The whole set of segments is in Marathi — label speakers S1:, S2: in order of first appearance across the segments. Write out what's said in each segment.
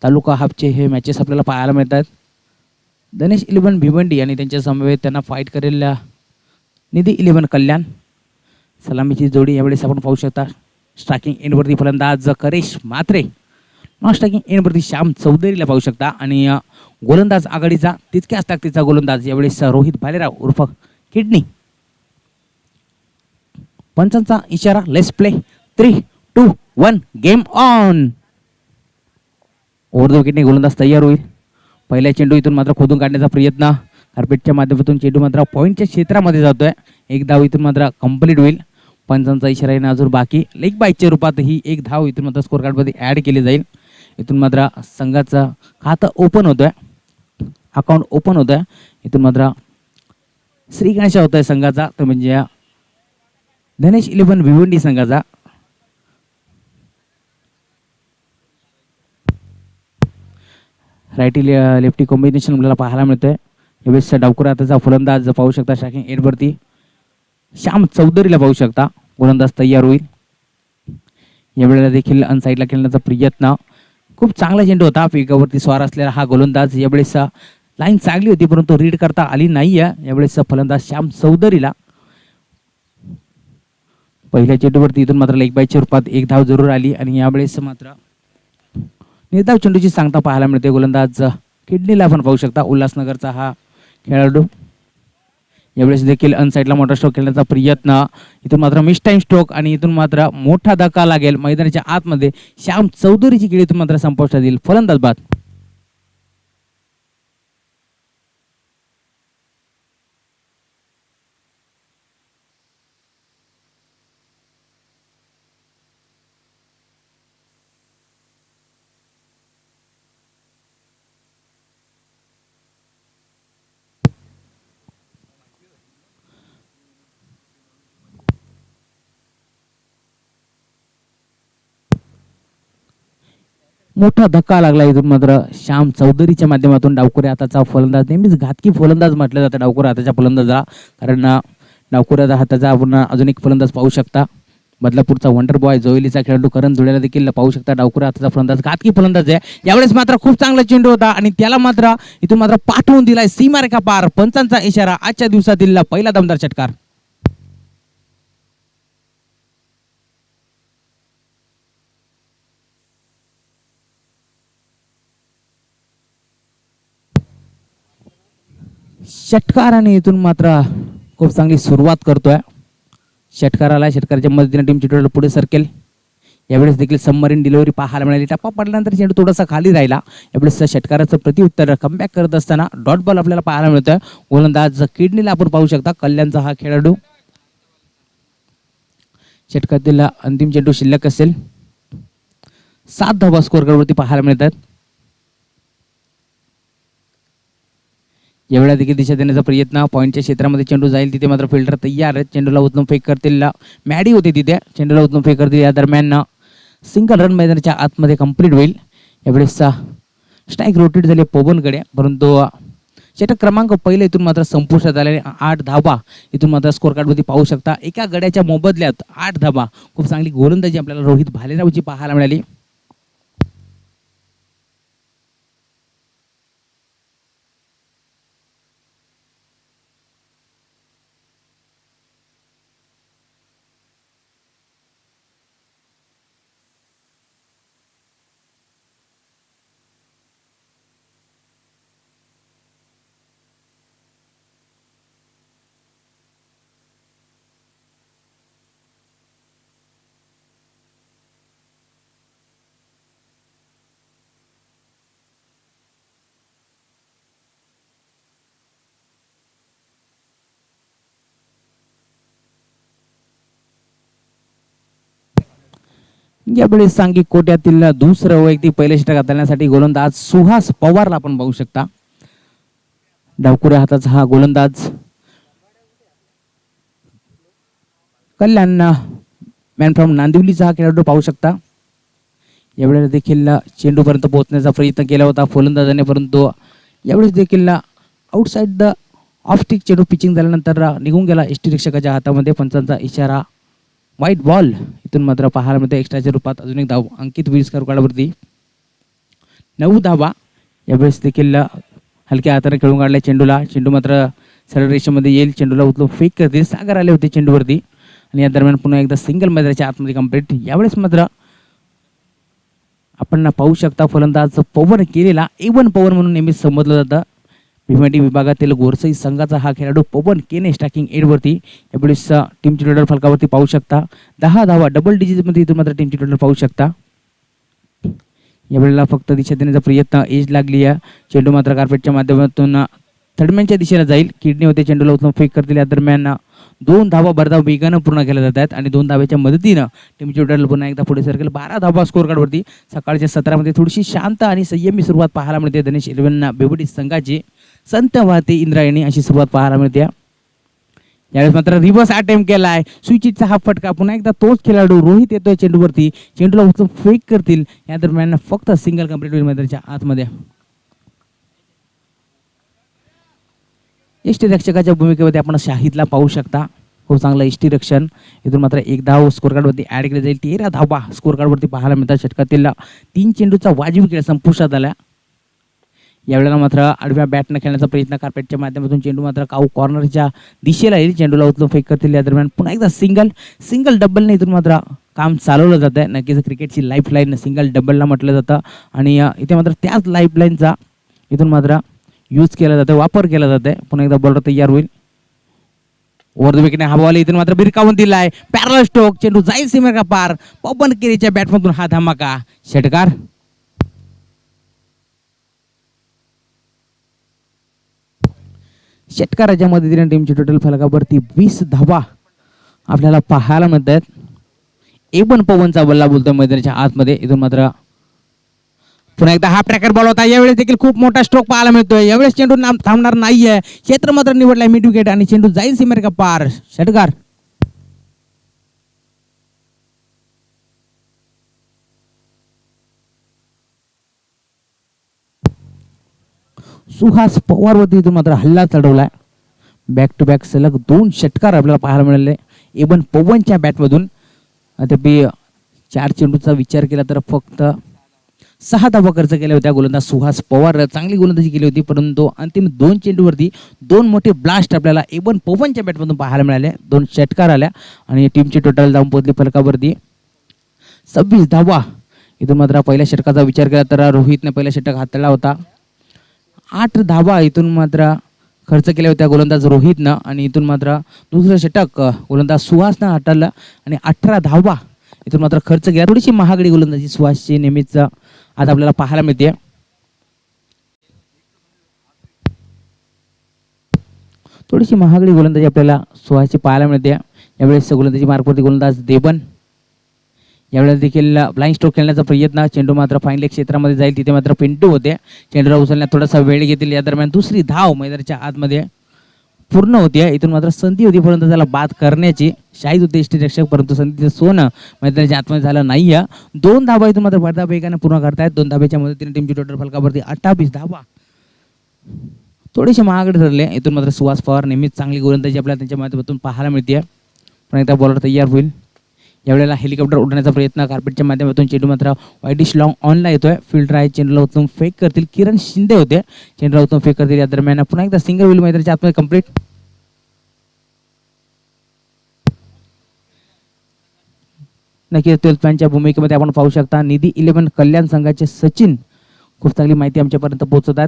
S1: तालुका हाफचे हे मॅचेस आपल्याला पाहायला मिळतात. गणेश 11 भिवंडी आणि त्यांच्या समवेत त्यांना फाईट करेल निधी 11 कल्याण. सलामीची जोडी यावेळेस आपण पाहू शकता. स्ट्रायकिंग एंडवरती फलंदाज करेश म्हात्रे, नॉन स्ट्रायकिंग एंडवरती श्याम चौधरीला पाहू शकता. आणि गोलंदाज आघाडीचा तितक्याच ताकदीचा गोलंदाज यावेळेस रोहित भालेराव उर्फ किडनी. पंचांचा इशारा, let's play. 3, 2, 1 game on. Over the विकेटने गोलंदाज तयार होईल. पहिल्या चेंडू इथून मात्र खोदून काढण्याचा प्रयत्न. कार्पेटच्या माध्यमातून चेंडू मात्र पॉईंटच्या क्षेत्रामध्ये जातोय. एक धाव इथून मात्र कंप्लीट होईल. पंचांचा इशारा येणं अजून बाकी. लेग बाईकच्या रूपात ही एक धाव इथून मात्र स्कोर कार्डमध्ये ॲड केली जाईल. इथून मात्र संघाचं खातं ओपन होतोय, अकाउंट ओपन होतोय. इथून मात्र श्री गणेश होतोय संघाचा, तर म्हणजे गणेश 11 भिवंडी संघाचा. रायटी लेफ्टी कॉम्बिनेशन आपल्याला पाहायला मिळतोय. यावेळेस डावखुर हाताचा फलंदाज पाहू शकता. स्ट्रायकिंग एंडवरती श्याम चौधरीला पाहू शकता. गोलंदाज तयार होईल. यावेळेला देखील अनसाईडला खेळण्याचा प्रयत्न. खूप चांगला चेंडू होता. वेगावरती स्वार असलेला हा गोलंदाज. यावेळेस लाईन चांगली होती परंतु रीड करता आली नाही आहे. यावेळेस फलंदाज श्याम चौधरीला. पहिल्या चेंडूवरती इथून मात्र लेग बायच्या रूपात एक धाव जरूर आली आणि यावेळेस मात्र निर्धाव चेंडूची सांगता पाहायला मिळते. गोलंदाज किडनीला आपण पाहू शकता. उल्हासनगरचा हा खेळाडू. यावेळेस देखील अनसाईडला मोठा स्ट्रोक खेळण्याचा प्रयत्न. इथून मात्र मिस टाइम स्ट्रोक आणि इथून मात्र मोठा धक्का लागेल मैदानाच्या आतमध्ये. श्याम चौधरीची खेळी इथून मात्र संपुष्टात येईल. फलंदाज बाद. मोठा धक्का लागला इथून मात्र श्याम चौधरीच्या माध्यमातून. डावखुऱ्या हाताचा फलंदाज, नेहमीच घातकी फलंदाज म्हटलं जातं डावखुऱ्या हाताच्या फलंदाजाला, कारण डावखुऱ्या हाताचा आपण अजून एक फलंदाज पाहू शकता. बदलापूरचा वंडर बॉय जोईलीचा खेळाडू करण जुळ्याला देखील पाहू शकता. डावखुऱ्या हाताचा फलंदाज, घातकी फलंदाज आहे. यावेळेस मात्र खूप चांगला चेंडू होता आणि त्याला मात्र इथून मात्र पाठवून दिलाय सीमारेखा पार. पंचांचा इशारा, आजच्या दिवसातील पहिला दमदार षटकार. षटकाराने इथून मात्र खूप चांगली सुरुवात करतोय. षटकाराला षटकाराच्या मदतीने टीम चिटोला पुढे सरकेल. यावेळेस देखील सबमरीन डिलिव्हरी पाहायला मिळाली. टप्पा पडल्यानंतर चेंडू थोडासा खाली राहिला. यावेळेस षटकाराचं प्रत्युत्तर कमबॅक करत असताना डॉट बॉल आपल्याला पाहायला मिळतोय. गोलंदाज किडनीला आपण पाहू शकता. कल्याणचा हा खेळाडू. षटकातील अंतिम चेंडू शिल्लक असेल. 7 धावा स्कोर कार्डवरती पाहायला मिळतात. यावेळेला देखील दिशा देण्याचा प्रयत्न. पॉईंटच्या क्षेत्रामध्ये चेंडू जाईल तिथे मात्र फिल्डर तयार आहेत. चेंडूला उचलून फेक करतील. मॅडी होते तिथे. चेंडूला उचलून फेक करतील. या दरम्यान सिंगल रन मैदानाच्या आतमध्ये कंप्लीट होईल. यावेळेस स्ट्राईक रोटेट झाले पवनकडे, परंतु षटक क्रमांक पहिला इथून मात्र संपुष्टात आलेले. 8 धावा इथून मात्र स्कोर कार्डवरती पाहू शकता. एका गड्याच्या मोबदल्यात 8 धावा. खूप चांगली गोलंदाजी आपल्याला रोहित भालेरावची पाहायला मिळाली. यावेळेस सांघिक कोट्यातील दुसरं वैयक्तिक पहिले षटक हाताळण्यासाठी गोलंदाज सुहास पवारला आपण पाहू शकता. डावखुऱ्या हाताचा हा गोलंदाज. कल्याण मॅन फ्रॉम नांदिवलीचा हा खेळाडू पाहू शकता. यावेळेला देखील चेंडूपर्यंत पोहोचण्याचा प्रयत्न केला होता फलंदाजाने, परंतु यावेळेस देखील आउटसाइड द ऑफ स्टिक चेंडू पिचिंग झाल्यानंतर निघून गेला एसटी रिक्षकाच्या हातामध्ये. पंचांचा इशारा, व्हाईट बॉल. इथून मात्र पाहायला मिळते एक्स्ट्राच्या रूपात अजून एक धाव अंकित विस्कर कार्डवरती. 9 धावा. यावेळेस देखील हलक्या हाताने खेळून काढला चेंडूला. चेंडू मात्र सरळ रेषेमध्ये येईल. चेंडूला उचलून फेक करतील. सागर आले होते चेंडूवरती आणि या दरम्यान पुन्हा एकदा सिंगल मैदानाच्या आतमध्ये कंप्लीट. यावेळेस मात्र आपण पाहू शकता फलंदाज पवन केलेला A1 पवन म्हणून नेहमीच संबोधलं जातं. भीमाटी विभागातील गोरसई संघाचा हा खेळाडू पवन केने स्टॅकिंग 8 वरती. यावेळेस टीमची टोटल फलकावरती पाहू शकता 10 धावा डबल डिजिटमध्ये इथून मात्र टीमची टोटल पाहू शकता. यावेळेला फक्त दिशा देण्याचा प्रयत्न एज लागली आहे. चेंडू मात्र कार्पेटच्या माध्यमातून थर्डमॅनच्या दिशेला जाईल. किडनी होते चेंडूला उचलून फेक करतील. या दरम्यान 2 धावा भरधाव वेगानं पूर्ण केल्या जात आहेत आणि 2 धाव्याच्या मदतीनं टीमची टोटल पुन्हा एकदा पुढे सरकेल. 12 धावा स्कोर कार्डवरती. सकाळच्या सत्रामध्ये थोडीशी शांत आणि संयमी सुरुवात पाहायला मिळते. धनेश 11 बेबडी संघाची संत वाहते इंद्रायणी अशी सुरुवात पाहायला मिळते. यावेळेस मात्र रिव्हर्स अटेम्प्ट केलाय. स्विचिटचा हा फटका. पुन्हा एकदा तोच खेळाडू रोहित येतोय चेंडूवरती. चेंडूला उचलून फेक करतील. या दरम्यान फक्त सिंगल कंप्लीट होईल मैदानाच्या आतमध्ये. यष्टीरक्षकाच्या भूमिकेमध्ये आपण शाहिदला पाहू शकता. खूप चांगलं यष्टीरक्षण. इथून मात्र 1 धाव स्कोर कार्डवरती ऍड केली जाईल. 13 धावा स्कोर कार्डवरती पाहायला मिळतात. षटकातील 3 चेंडूचा वाजवी खेळ संपुष्टात आला. यावेळेला मात्र आडव्या बॅटनं खेळण्याचा प्रयत्न कार्पेटच्या माध्यमातून. चेंडू मात्र काऊ कॉर्नरच्या दिशेला येईल. चेंडूला उचलून फेक करतील. या दरम्यान पुन्हा एकदा सिंगल डबलने इथून मात्र काम चालवलं जातं आहे. नक्कीच क्रिकेटची लाईफलाईन सिंगल डबलला म्हटलं जातं आणि इथे मात्र त्याच लाईफलाईनचा इथून मात्र यूज केला जातो, वापर केला जातो. पुन्हा एकदा बॉलर तयार होईल. ओव्हर द विकेटने हा बॉल इथून मात्र भिरकावून दिलाय. पॅरल स्ट्रोक. चेंडू जाईल सीमेका पार. पवन केरीच्या बॅटमधून हा धमाका. षटकार. षटकाराच्या मदतीने टीमची टोटल फलकावरती 20 धावा आपल्याला पाहायला मिळत आहेत. A1 पवनचा बल्ला बोलतोय मैदानाच्या आतमध्ये. इथून मात्र पुन्हा एकदा हा ट्रॅकर बॉल होता. यावेळेस देखील खूप मोठा स्ट्रोक पाहायला मिळतोय. यावेळेस चेंडू थांबणार नाहीये. क्षेत्र मात्र निवडलाय मिड विकेट आणि चेंडू जाईल सीमेका पार. षटकार. सुहास पवारवरती इथून मात्र हल्ला चढवलाय. बॅक टू बॅक सलग 2 षटकार आपल्याला पाहायला मिळाले A1 पवनच्या बॅटमधून. तथापि 4 चेंडूचा विचार केला तर फक्त 6 धावा खर्च केल्या होत्या. गोलंदाज सुहास पवार चांगली गोलंदाजी केली होती, परंतु अंतिम 2 चेंडूवरती 2 मोठे ब्लास्ट आपल्याला A1 पवनच्या बॅटमधून पाहायला मिळाले. 2 षटकार आल्या आणि टीमची टोटल जाऊन पोहोचली फलकावरती 26 धावा. इथून मात्र पहिल्या षटकाचा विचार केला तर रोहितने पहिला षटक हाताळला होता. 8 धावा इथून मात्र खर्च केल्या होत्या गोलंदाज रोहितनं आणि इथून मात्र दुसरं षटक गोलंदाज सुहासनं हाताळलं आणि 18 धावा इथून मात्र खर्च केला. थोडीशी महागडी गोलंदाजी सुहासची नेहमीच आज आपल्याला पाहायला मिळते. थोडीशी महागडी गोलंदाजी आपल्याला सुहासची पाहायला मिळते. यावेळेस गोलंदाजी मार्कवरती गोलंदाज देवन. यावेळेस देखील ब्लाइंड स्ट्रोक खेळण्याचा प्रयत्न. चेंडू मात्र फाईन लेग क्षेत्रामध्ये जाईल. तिथे मात्र पिंटू होते. चेंडूला उचलण्यात थोडासा वेळ घेतील. या दरम्यान दुसरी धाव मैदानाच्या आतमध्ये पूर्ण होती. इथून मात्र संधी होती परंतु त्याला बाद करण्याची. शाहीद होते यष्टीरक्षक, परंतु संधीचं सोनं मैदानाच्या आतमध्ये झालं नाही. 2 धावा इथून मात्र भरधाव वेगाने पूर्ण करतायत. 2 धाब्याच्या मदतीने टीमची टोटल फलकावरती 28 धावा. थोडेसे महागडे ठरले. इथून मात्र सुहास पवार नेहमीच चांगली गोलंदाजी आपल्याला त्यांच्या माध्यमातून पाहायला मिळते. पण एकदा बॉलर तयार होईल. यावेळेला हेलिकॉप्टर उडण्याचा प्रयत्न कार्पेटच्या माध्यमातून. चेंडू मात्र वाईडिश लॉंग ऑनला येतोय. फील्डर आहे. चेंडूला उचलून फेक करतील. किरण शिंदे होते. चेंडूला उचलून फेक करतील. या दरम्यान पुन्हा एकदा सिंगल होईल मैदानाच्या आतमध्ये कंप्लीट. नक्की 12th मॅनच्या भूमिकेमध्ये आपण पाहू शकता निधी 11 कल्याण संघाचे सचिन खूप चांगली माहिती आमच्यापर्यंत पोहोचवतात.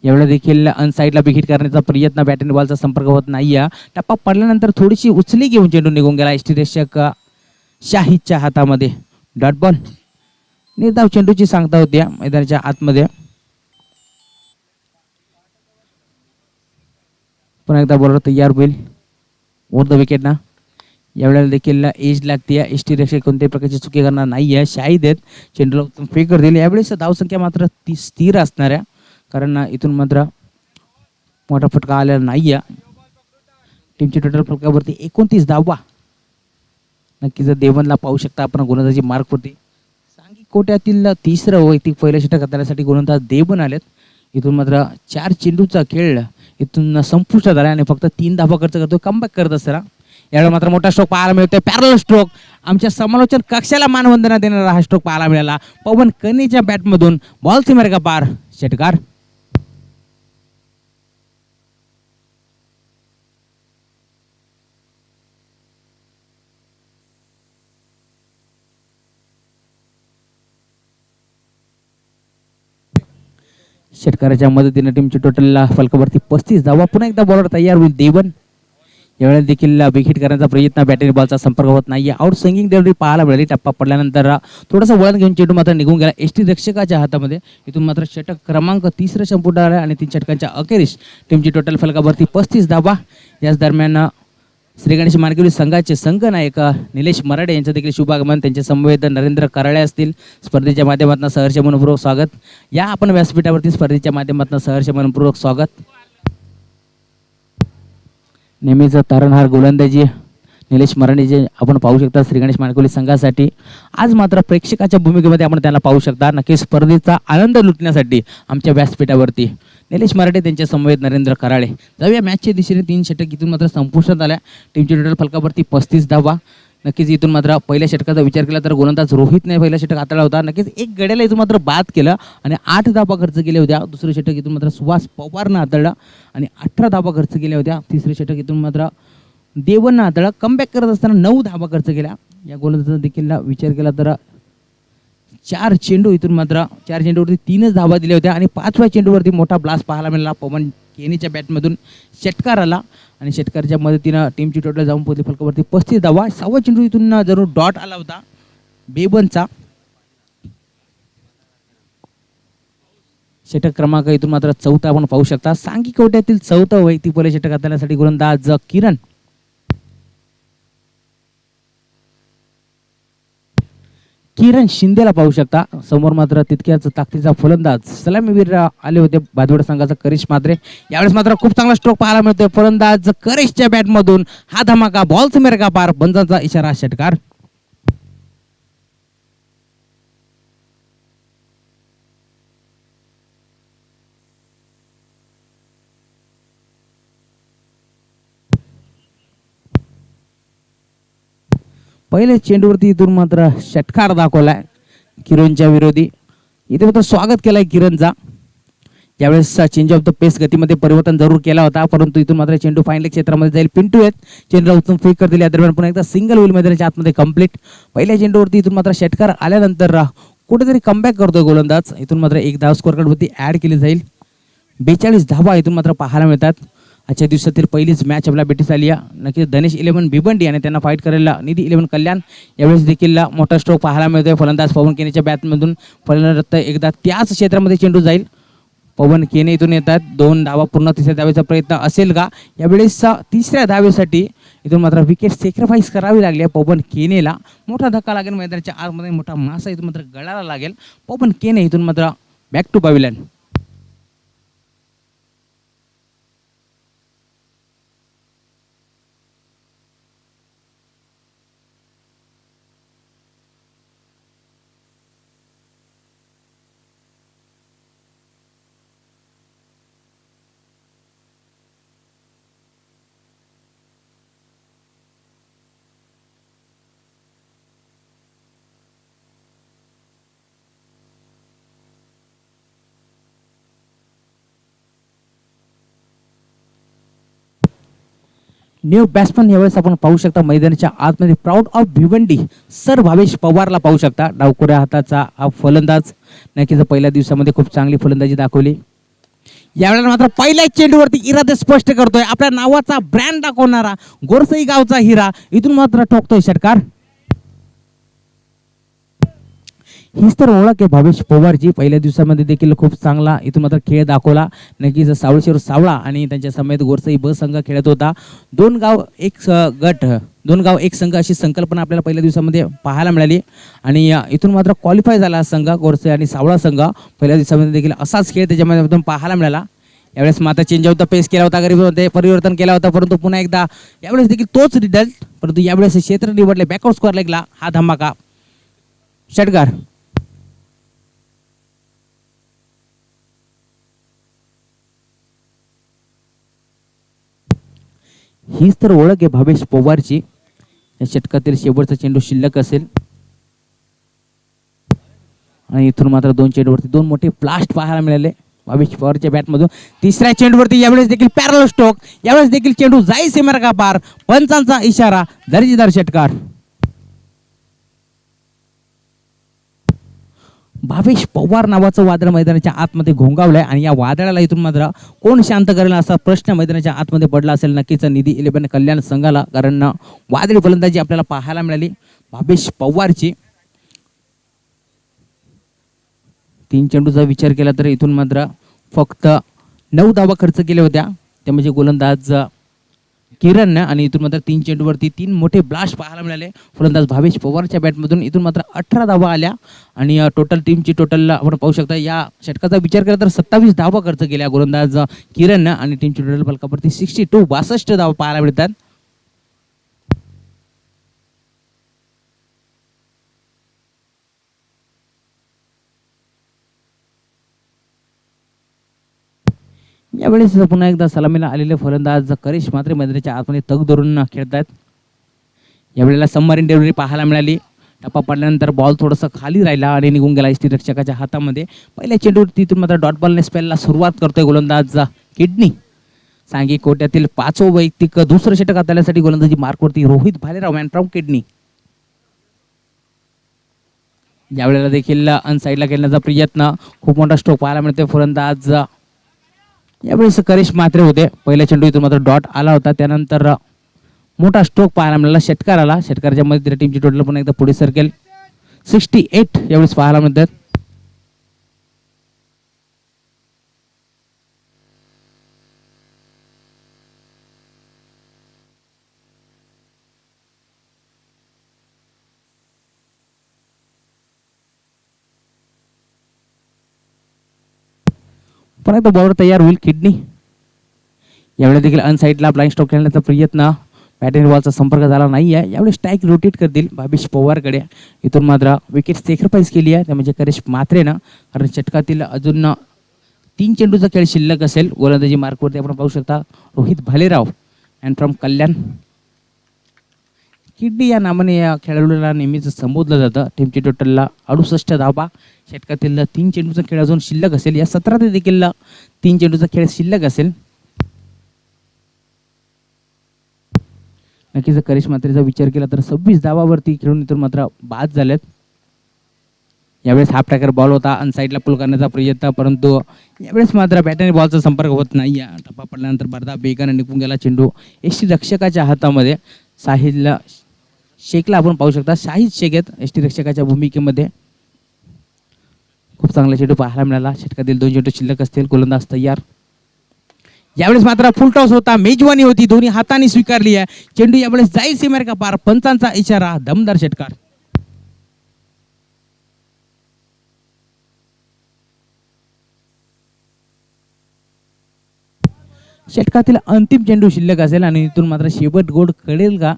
S1: यावेळेला देखील अनसाईडला विकेट करण्याचा प्रयत्न. बॅट अँड बॉलचा संपर्क होत नाही. टप्पा पडल्यानंतर थोडीशी उचली घेऊन चेंडू निघून गेला यष्टीरक्षक शाहिदच्या हातामध्ये. Dot ball. निर्धाव चेंडूची सांगता होती मैदानाच्या आतमध्ये. पुन्हा एकदा बॉलर तयार होईल ओव्हर द विकेट ना. यावेळेला देखील एज लागते. यष्टीरक्षक कोणत्याही प्रकारची चुकी करणार नाही आहे. शाहिद आहेत. चेंडूला फेक करतील. यावेळेस धावसंख्या मात्र ती स्थिर असणार आहे, कारण इथून मात्र मोठा फटका आलेला नाही आहे. टीमची टोटल फलकावरती 29 धावा. नक्कीच देवनला पाहू शकता आपण गोलंदाजी मार्कवरती. सांघिक कोट्यातील 3रं वैयक्तिक पहिलं षटक हाताळण्यासाठी गोलंदाज देवन आलेत. इथून मात्र 4 चेंडूचा खेळ इथून संपुष्टात आला आणि फक्त 3 धावा खर्च करतो. कमबॅक करत असताना यावेळेला मात्र मोठा स्ट्रोक पाहायला मिळतोय. पॅरल स्ट्रोक आमच्या समालोचन कक्षाला मानवंदना देणारा हा स्ट्रोक पाहायला मिळाला. पवन कनीच्या बॅटमधून बॉल सीमारेखा पार. षटकार. षटकाराच्या मदतीने टीमची टोटल फलकावरती 35 धावा. पुन्हा एकदा बॉलर तयार होईल देवन. यावेळेस देखील विकेट करण्याचा प्रयत्न, बॅटरी बॉलचा संपर्क होत नाहीये. आउट स्विंगिंग डिलिव्हरी पाहायला मिळाली. टप्पा पडल्यानंतर थोडंसं वळण घेऊन चेंडू मात्र निघून गेला एसटी रक्षकाच्या हातामध्ये. इथून मात्र षटक क्रमांक 3 संपुष्टात आला आणि 3 षटकांच्या अखेरीस टीमची टोटल फलकावरती 35 धावा. याच दरम्यान श्री गणेश मानकरी संघाचे संघनायक निलेश मराठे यांचं देखील शुभागमन. त्यांचे समवेत नरेंद्र कराळे असतील. स्पर्धेच्या माध्यमातून सहर्ष मनपूर्वक स्वागत. या आपण व्यासपीठावरती स्पर्धेच्या माध्यमातून सहर्ष मनपूर्वक स्वागत. नेहमीच तारणहार गोलंदाजी निलेश मराठे जे आपण पाहू शकता श्री गणेश मानकोली संघासाठी. आज मात्र प्रेक्षकाच्या भूमिकेमध्ये आपण त्यांना पाहू शकता. नक्कीच स्पर्धेचा आनंद लुटण्यासाठी आमच्या व्यासपीठावरती निलेश मराठे त्यांच्या समवेत नरेंद्र कराळे. जाऊया मॅचच्या दिशेने. 3 षटक इथून मात्र संपुष्टात आल्या. टीमची टोटल फलकावरती 35 धावा. नक्कीच इथून मात्र पहिल्या षटकाचा विचार केला तर गोलंदाज रोहितने पहिला षटक हाताळला होता. नक्कीच एक गड्याला इथून मात्र बाद केलं आणि 8 धावा खर्च केल्या होत्या. दुसरं षटक इथून मात्र सुहास पवारनं हाताळलं आणि 18 धावा खर्च केल्या होत्या. तिसरे षटक इथून मात्र देवननं हाताळलं. कमबॅक करत असताना 9 धावा खर्च केल्या. या गोलंदाजाचा देखील विचार केला तर 4 चेंडू इथून मात्र 4 चेंडूवरती 3च धावा दिल्या होत्या आणि 5व्या चेंडूवरती मोठा ब्लास्ट पाहायला मिळाला. पवन केनीच्या बॅटमधून षटकार आला आणि षटकारच्या मदतीनं टीमची टोटल जाऊन पोहोचली फलकावरती 35 धावा. 6वा चेंडू इथून जरूर डॉट आला होता बेबनचा. षटक क्रमांक इथून मात्र 4था आपण पाहू शकता. सांघिक कोट्यातील 4थं वैयक्तिक पहिले षटक हाताळण्यासाठी गोलंदाज किरण. किरण शिंदेला पाहू शकता. समोर मात्र तितक्याच ताकदीचा फलंदाज सलामीवीर आले होते भादवड संघाचा करिश मात्रे. यावेळेस मात्र खूप चांगला स्ट्रोक पाहायला मिळतोय फलंदाज करिशच्या बॅटमधून. हा धमाका बॉल सीमारेखा पार. बंजाचा इशारा. षटकार. पहिले चेंडूवरती इथून मात्र षटकार दाखवलाय किरणच्या विरोधी. इथे मात्र स्वागत केलंय किरणचा. यावेळेस चेंज ऑफ द पेस गतीमध्ये परिवर्तन जरूर केला होता परंतु इथून मात्र चेंडू फाईनल क्षेत्रामध्ये जाईल. पिंटू आहेत चेंडूला उचलून फेक करतील. या दरम्यान पुन्हा एकदा सिंगल होईल मैदानाच्या आतमध्ये कंप्लीट. पहिल्या चेंडूवरती इथून मात्र षटकार आल्यानंतर कुठेतरी कमबॅक करतोय गोलंदाज. इथून मात्र एक धाव स्कोअर कार्डवरती ऍड केली जाईल. 42 धावा इथून मात्र पाहायला मिळतात. आजच्या दिवसातील पहिलीच मॅच आपल्या भेटीस आली आहे. नक्कीच धनेश 11 भिवंडी आणि त्यांना फाईट करायला निधी 11 कल्याण. यावेळेस देखील मोठा स्ट्रोक पाहायला मिळतोय फलंदाज पवन केनेच्या बॅटमधून. फलंदाज एकदा त्याच क्षेत्रामध्ये चेंडू जाईल. पवन केने इथून येतात. 2 धावा पूर्ण. तिसऱ्या धावेचा प्रयत्न असेल का? यावेळेस तिसऱ्या धावेसाठी इथून मात्र विकेट सॅक्रिफाईस करावी लागली आहे पवन केनेला. मोठा धक्का लागेल मैदानाच्या आतमध्ये. मोठा मासा इथून मात्र गळाला लागेल. पवन केने इथून मात्र back to pavilion. New batsman यावेळेस आपण पाहू शकता मैदानाच्या आतमध्ये proud of Bhiwandi sir Bhavesh पवारला पाहू शकता. डावखुऱ्या हाताचा हा फलंदाज नक्कीच पहिल्या दिवसामध्ये खूप चांगली फलंदाजी दाखवली. यावेळेला मात्र पहिल्याच चेंडूवरती इरादे स्पष्ट करतोय. आपल्या नावाचा ब्रँड दाखवणारा गोरसई गावचा हिरा इथून मात्र ठोकतोय षटकार. हीच तर ओळख आहे भावेश पवारची. पहिल्या दिवसामध्ये देखील खूप चांगला इथून मात्र खेळ दाखवला. नक्कीच सावळेश्वर सावळा आणि त्यांच्या समेत गोरसई ब संघ खेळत होता. 2 गाव एक गट 2 गाव एक संघ अशी संकल्पना आपल्याला पहिल्या दिवसामध्ये पाहायला मिळाली आणि इथून मात्र क्वालिफाय झाला संघ गोरसई आणि सावळा संघ. पहिल्या दिवसामध्ये देखील असाच खेळ त्याच्यामध्ये पाहायला मिळाला. यावेळेस मात्र चेंज ऑफ द पेस केला होता. गरीब परिवर्तन केला होता परंतु पुन्हा एकदा यावेळेस देखील तोच रिझल्ट परंतु यावेळेस क्षेत्र निवडले. बॅकआउट स्कोअर लागला. हा धमाका. षटकार. हीच तर ओळख आहे भावेश पवारची. या षटकातील शेवटचा चेंडू शिल्लक असेल आणि इथून मात्र दोन चेंडूवरती दोन मोठे ब्लास्ट पाहायला मिळाले भावेश पवारच्या बॅटमधून. तिसऱ्या चेंडूवरती यावेळेस देखील पॅरल स्ट्रोक, यावेळेस देखील चेंडू जाई सीमारेखा पार, पंचांचा इशारा, दर्जेदार षटकार. भावेश पवार नावाचं वादळ मैदानाच्या आतमध्ये घोंगावलंय आणि या वादळाला इथून मात्र कोण शांत करेल असा प्रश्न मैदानाच्या आतमध्ये पडला असेल नक्कीच निधी 11 कल्याण संघाला, कारण वादळी फलंदाजी आपल्याला पाहायला मिळाली भावेश पवारची. 3 चेंडूचा विचार केला तर इथून मात्र फक्त 9 धावा खर्च केल्या होत्या, ते म्हणजे गोलंदाज किरण आणि इथून मात्र 3 चेंडूवरती 3 मोठे ब्लास्ट पाहायला मिळाले फलंदाज भावेश पवारच्या बॅटमधून. इथून मात्र 18 धावा आल्या आणि टोटल टीमची टोटल आपण पाहू शकता या षटकाचा विचार केला तर 27 धावा खर्च केल्या गोलंदाज किरण आणि टीमची टोटल फलकावरती 62 धावा पाहायला मिळतात. यावेळेस पुन्हा एकदा सलामीला आलेले फलंदाज करिश मात्र मैदानाच्या आतमध्ये तग धरून खेळतात. यावेळेला सबमरीन डिलिव्हरी पाहायला मिळाली, टप्पा पडल्यानंतर बॉल थोडासा खाली राहिला आणि निघून गेला यष्टीरक्षकाच्या हातामध्ये. पहिल्या चेंडूवर तिथून मात्र डॉट बॉलने स्पेलला सुरुवात करतोय गोलंदाज किडनी. सांगी कोट्यातील 5वं वैयक्तिक दुसरं षटक हाताळण्यासाठी गोलंदाजी मार्कवरती रोहित भालेराव मॅन फ्रॉम किडनी. यावेळेला देखील अनसाईडला खेळण्याचा प्रयत्न, खूप मोठा स्ट्रोक पाहायला मिळतोय फलंदाज यावेळेस करिश मात्रे होते. पहिल्या चेंडू इथून मात्र डॉट आला होता, त्यानंतर मोठा स्ट्रोक पाहायला मिळाला षटकाराला. षटकाराच्या मध्ये टीमची टोटल पुन्हा एकदा पुढे सरकेल. 68 यावेळेस पाहायला मिळतात. पुन्हा एकदा बॉलर तयार होईल किडनी. यावेळेस देखील अनसाईडला ब्लाइंड स्ट्रोक खेळण्याचा प्रयत्न, बॅटिंग बॉलचा संपर्क झाला नाही आहे. यावेळी स्ट्राईक रोटेट करतील भावेश पवारकडे. इथून मात्र विकेट सॅक्रिफाईस केली आहे, ते म्हणजे करिश मात्रेनं, कारण षटकातील अजून 3 चेंडूचा खेळ शिल्लक असेल. गोलंदाजी मार्कवरती आपण पाहू शकता Rohit Bhalerao and from Kalyan. Kidney या नावाने या खेळाडूला नेहमीच संबोधलं जातं. टीमची टोटलला 68 धावा, षटकातील 3 चेंडूचा खेळ अजून शिल्लक असेल. या सत्रात देखील 3 चेंडूचा खेळ शिल्लक असेल. नक्कीच करिश मात्रेचा विचार केला तर 26 धावावरती खेळून इथून मात्र बाद झालेत. यावेळेस हाफ ट्रॅकर बॉल होता, अनसाईडला पुल करण्याचा प्रयत्न, परंतु यावेळेस मात्र बॅटने बॉलचा संपर्क होत नाही. टप्पा पडल्यानंतर भरदा बेगाने निघून गेला चेंडू यष्टी रक्षकाच्या हातामध्ये. साहिल शेखला आपण पाहू शकता, शाहिद शेख आहेत यष्टी रक्षकाच्या भूमिकेमध्ये. खूप चांगला चेंडू पाहायला मिळाला. षटकातील 2 चेंडू शिल्लक असतील. गोलंदाज तयार. यावेळेस मात्र फुल टॉस होता, मेजवानी होती, दोन्ही हाताने स्वीकारली आहे. चेंडू यावेळेस जाईल सीमारेखा पार, पंचांचा इशारा, दमदार षटकार. षटकातील अंतिम चेंडू शिल्लक असेल आणि इथून मात्र शेवट गोड कळेल का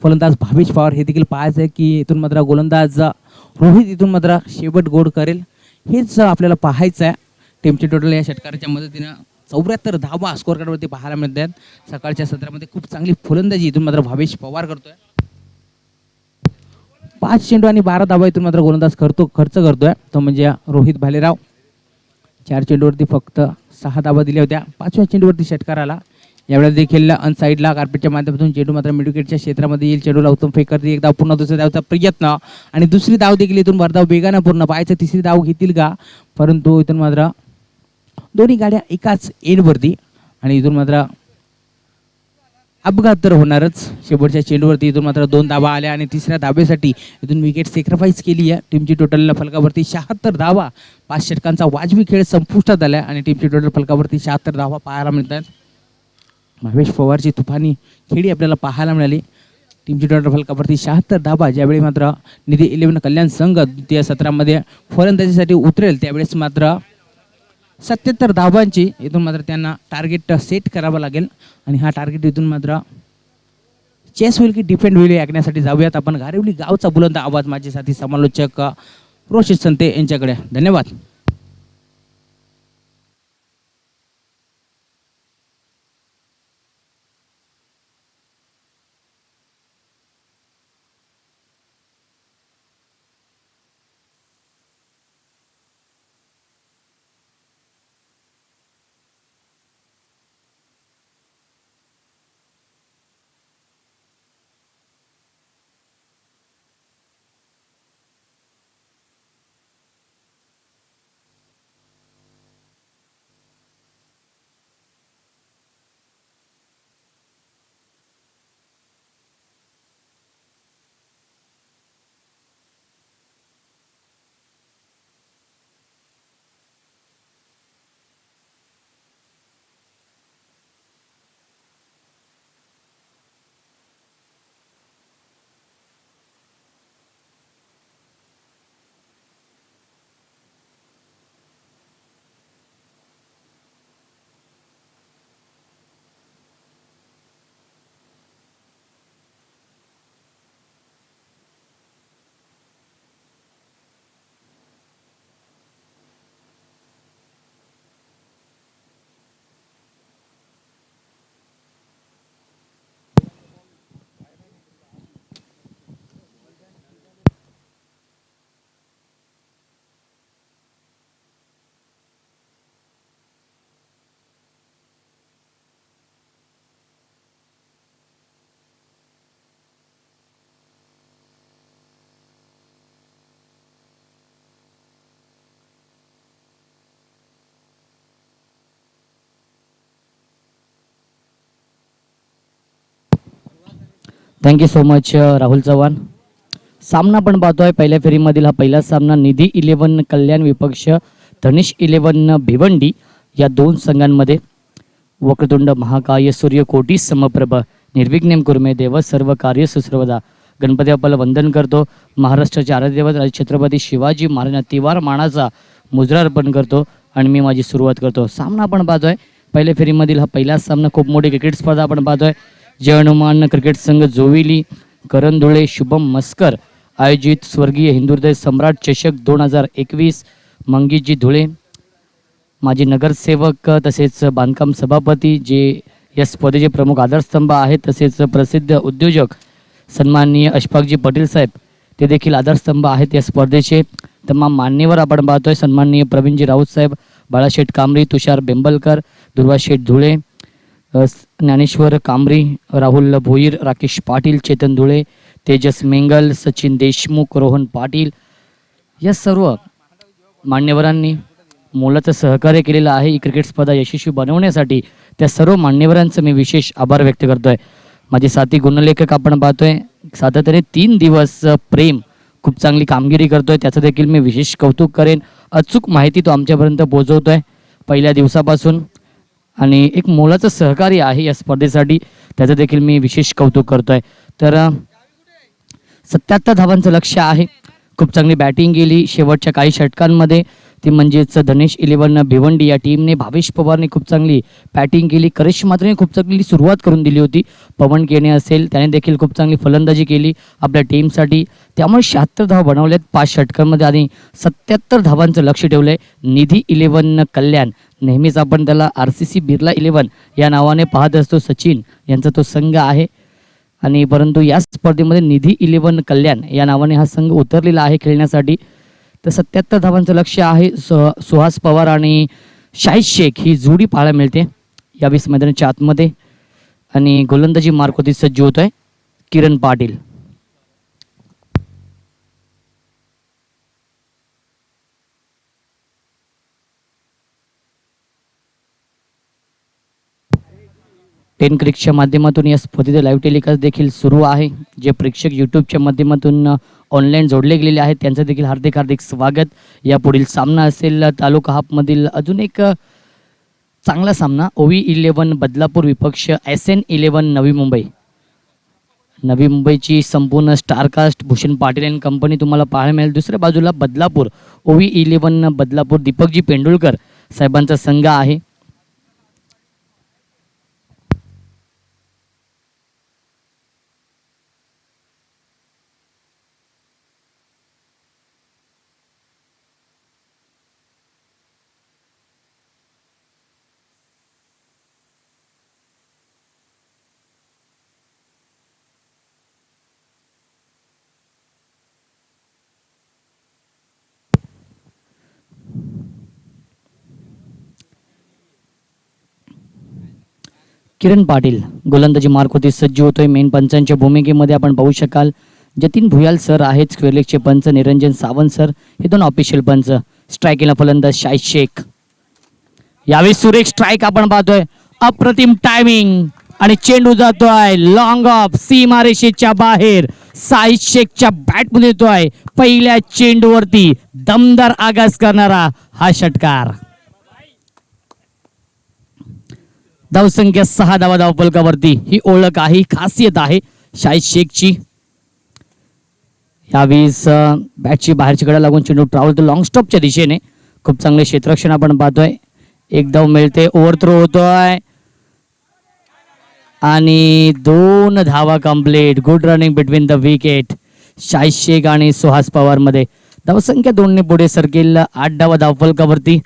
S1: फलंदाज भावेश पवार, हे देखील पाहायचं आहे की इथून मात्र गोलंदाज रोहित इथून मात्र शेवट गोड करेल, हेच आपल्याला पाहायचं आहे. टीमची टोटल या षटकाराच्या मदतीनं 74 धावा स्कोअर कार्डवरती पाहायला मिळतात. सकाळच्या सत्रामध्ये खूप चांगली फलंदाजी इथून मात्र भावेश पवार करतोय. 5 चेंडू आणि 12 धावा इथून मात्र गोलंदाज खर्च करतोय, तो म्हणजे रोहित भालेराव. 4 चेंडूवरती फक्त 6 धावा दिल्या होत्या. 5व्या चेंडूवरती षटकार आला. यावेळेस देखील अनसाईडला कार्पेटच्या माध्यमातून चेंडू मात्र मिडविकेटच्या क्षेत्रामध्ये येईल. चेंडूला उत्तम फेक करते, एक धाव पुन्हा दुसऱ्या धावचा प्रयत्न आणि दुसरी धाव देखील इथून भरधाव वेगानं पूर्ण पाहायचं. तिसरी धाव घेतील का, परंतु इथून मात्र दोन्ही गाड्या एकाच एंडवरती आणि इथून मात्र अपघात तर होणारच. शेवटच्या चेंडूवरती इथून मात्र 2 धावा आल्या आणि तिसऱ्या धावेसाठी इथून विकेट सॅक्रिफाईस केली आहे. टीमची टोटल फलकावरती 76 धावा, 5 षटकांचा वाजवी खेळ संपुष्टात आला आणि टीमची टोटल फलकावरती 76 धावा पाहायला मिळतात. भावेश पवारची तुफानी खेळी आपल्याला पाहायला मिळाली. टीमची टोटल फलकावरती 76 धावा. ज्यावेळी मात्र निधी 11 कल्याण संघ द्वितीय सत्रामध्ये फलंदाजीसाठी उतरेल त्यावेळेस मात्र 77 धावांची इथून मात्र त्यांना टार्गेट सेट करावं लागेल आणि हा टार्गेट इथून मात्र चेस होईल की डिफेंड होईल ऐकण्यासाठी जाऊयात आपण घारिवली गावचा बुलंद आवाज माझे साथी समालोचक रोशित संते यांच्याकडे. धन्यवाद.
S2: Thank you so much Rahul Chavan. सामना पण पाहतोय पहिल्या फेरीमधील हा पहिला सामना निधी 11 कल्याण विपक्ष धनेश 11 भिवंडी या दोन संघांमध्ये. वक्रतुंड महाकाय सूर्यकोटी समप्रभ निर्विघ्न कुर्मे देव सर्व कार्य सुश्रवदा. गणपती बाप्पाला वंदन करतो. महाराष्ट्राचे आराध्यदैवत राज छत्रपती शिवाजी महाराजांना तिवार मानाचा मुजरा अर्पण करतो आणि मी माझी सुरुवात करतो. सामना आपण पाहतोय पहिल्या फेरीमधील हा पहिला सामना. खूप मोठी क्रिकेट स्पर्धा आपण पाहतोय. जय हनुमान क्रिकेट संघ जोविली करंधुळे शुभम मस्कर आयोजित स्वर्गीय हिंदुहृदय सम्राट चषक 2021 मंगीजी धुळे माजी नगरसेवक तसेच बांधकाम सभापती जे या स्पर्धेचे प्रमुख आधारस्तंभ आहेत, तसेच प्रसिद्ध उद्योजक सन्माननीय अशफाकजी पटेल साहेब ते देखील आधारस्तंभ आहेत या स्पर्धेचे. तमाम मान्यवर आपण पाहतोय. सन्माननीय प्रवीणजी राऊत साहेब, बाळाशेठ कांबरी, तुषार बेंबलकर, दुर्वाशेठ धुळे, ज्ञानेश्वर कांबरी, राहुल भोईर, राकेश पाटील, चेतन धुळे, तेजस मेंगल, सचिन देशमुख, रोहन पाटील या सर्व मान्यवरांनी मोलाचं सहकार्य केलेलं आहे ही क्रिकेट स्पर्धा यशस्वी बनवण्यासाठी. त्या सर्व मान्यवरांचं मी विशेष आभार व्यक्त करतोय. माझे साथी गुणलेखक आपण पाहतोय सातत्याने 3 दिवस प्रेम खूप चांगली कामगिरी करतोय, त्याचं देखील मी विशेष कौतुक करेन. अचूक माहिती तो आमच्यापर्यंत पोहोचवतोय पहिल्या दिवसापासून आणि एक मोलाचं सहकार्य आहे या स्पर्धेसाठी, त्याचं देखील मी विशेष कौतुक करतोय. तर 77 धावांचं लक्ष्य आहे. खूप चांगली बॅटिंग केली शेवटच्या काही षटकांमध्ये, ती म्हणजेच धनेश 11 भिवंडी या टीमने. भावेश पवारने खूप चांगली बॅटिंग केली. करिश मात्रेने खूप चांगली सुरुवात करून दिली होती. पवन केने असेल त्याने देखील खूप चांगली फलंदाजी केली आपल्या टीमसाठी. त्यामुळे 76 धावा बनवल्यात 5 षटकांमध्ये आणि 77 धावांचं लक्ष ठेवलं आहे निधी 11 कल्याण. नेहमीच आपण त्याला RCC बिर्ला 11 या नावाने पाहत असतो. सचिन यांचा तो संघ आहे आणि परंतु या स्पर्धेमध्ये निधी 11 कल्याण या नावाने हा संघ उतरलेला आहे खेळण्यासाठी. तर 77 धावांचं लक्ष आहे. सुहास पवार आणि शाहिद शेख ही जोडी पाहायला मिळते यावेळेस मैदानाच्या आतमध्ये आणि गोलंदाजी मार्क सज्ज होतोय किरण पाटील. टेन क्रिकच्या माध्यमातून या स्पर्धेचे लाईव्ह टेलिकास्ट देखील सुरू आहे. जे प्रेक्षक यूट्यूबच्या माध्यमातून ऑनलाईन जोडले गेलेले आहेत त्यांचं देखील हार्दिक हार्दिक स्वागत. या पुढील सामना असेल तालुका हापमधील अजून एक चांगला सामना. OV 11 बदलापूर विपक्ष SN 11 नवी मुंबई. नवी मुंबईची संपूर्ण star cast Bhushan Patil and company तुम्हाला पाहायला मिळेल. दुसऱ्या बाजूला बदलापूर OV 11 बदलापूर दीपकजी पेंडुलकर साहेबांचा संघ आहे. किरण पाटील गोलंदाजी मार्क होती सज्ज होतोय. मेन पंचांच्या भूमिकेमध्ये आपण पाहू शकाल जतीन भुयाल सर आहेत. स्क्वेअरलेगचे पंच निरंजन सावंत सर हे 2 ऑफिशियल पंच. स्ट्रायकिंगला फलंदाज शाहिद शेख. यावेळी सुरेख स्ट्राईक आपण पाहतोय. अप्रतिम टायमिंग आणि चेंडू जातोय लॉंग ऑफ सीमारेषेच्या बाहेर. शाहिद शेखच्या बॅटमध्ये येतोय पहिल्या चेंडूवरती दमदार आगास करणारा हा षटकार. धावसंख्या 6 धावा धावफलकावरती. ही ओळख आहे, खासियत आहे शाहिद शेखची. यावेळेस बॅटची बाहेरची कडा लागून चेंडू ट्रॅव्हल तर लॉंग स्टॉपच्या दिशेने. खूप चांगले क्षेत्ररक्षण आपण पाहतोय. एक धाव मिळते. ओव्हर थ्रो होतोय आणि 2 धावा complete. Good running between the wicket. Shahid Shaikh आणि सुहास पवार मध्ये धावसंख्या 2 ने पुढे सरकेल. 8 धावा धावफलकावरती.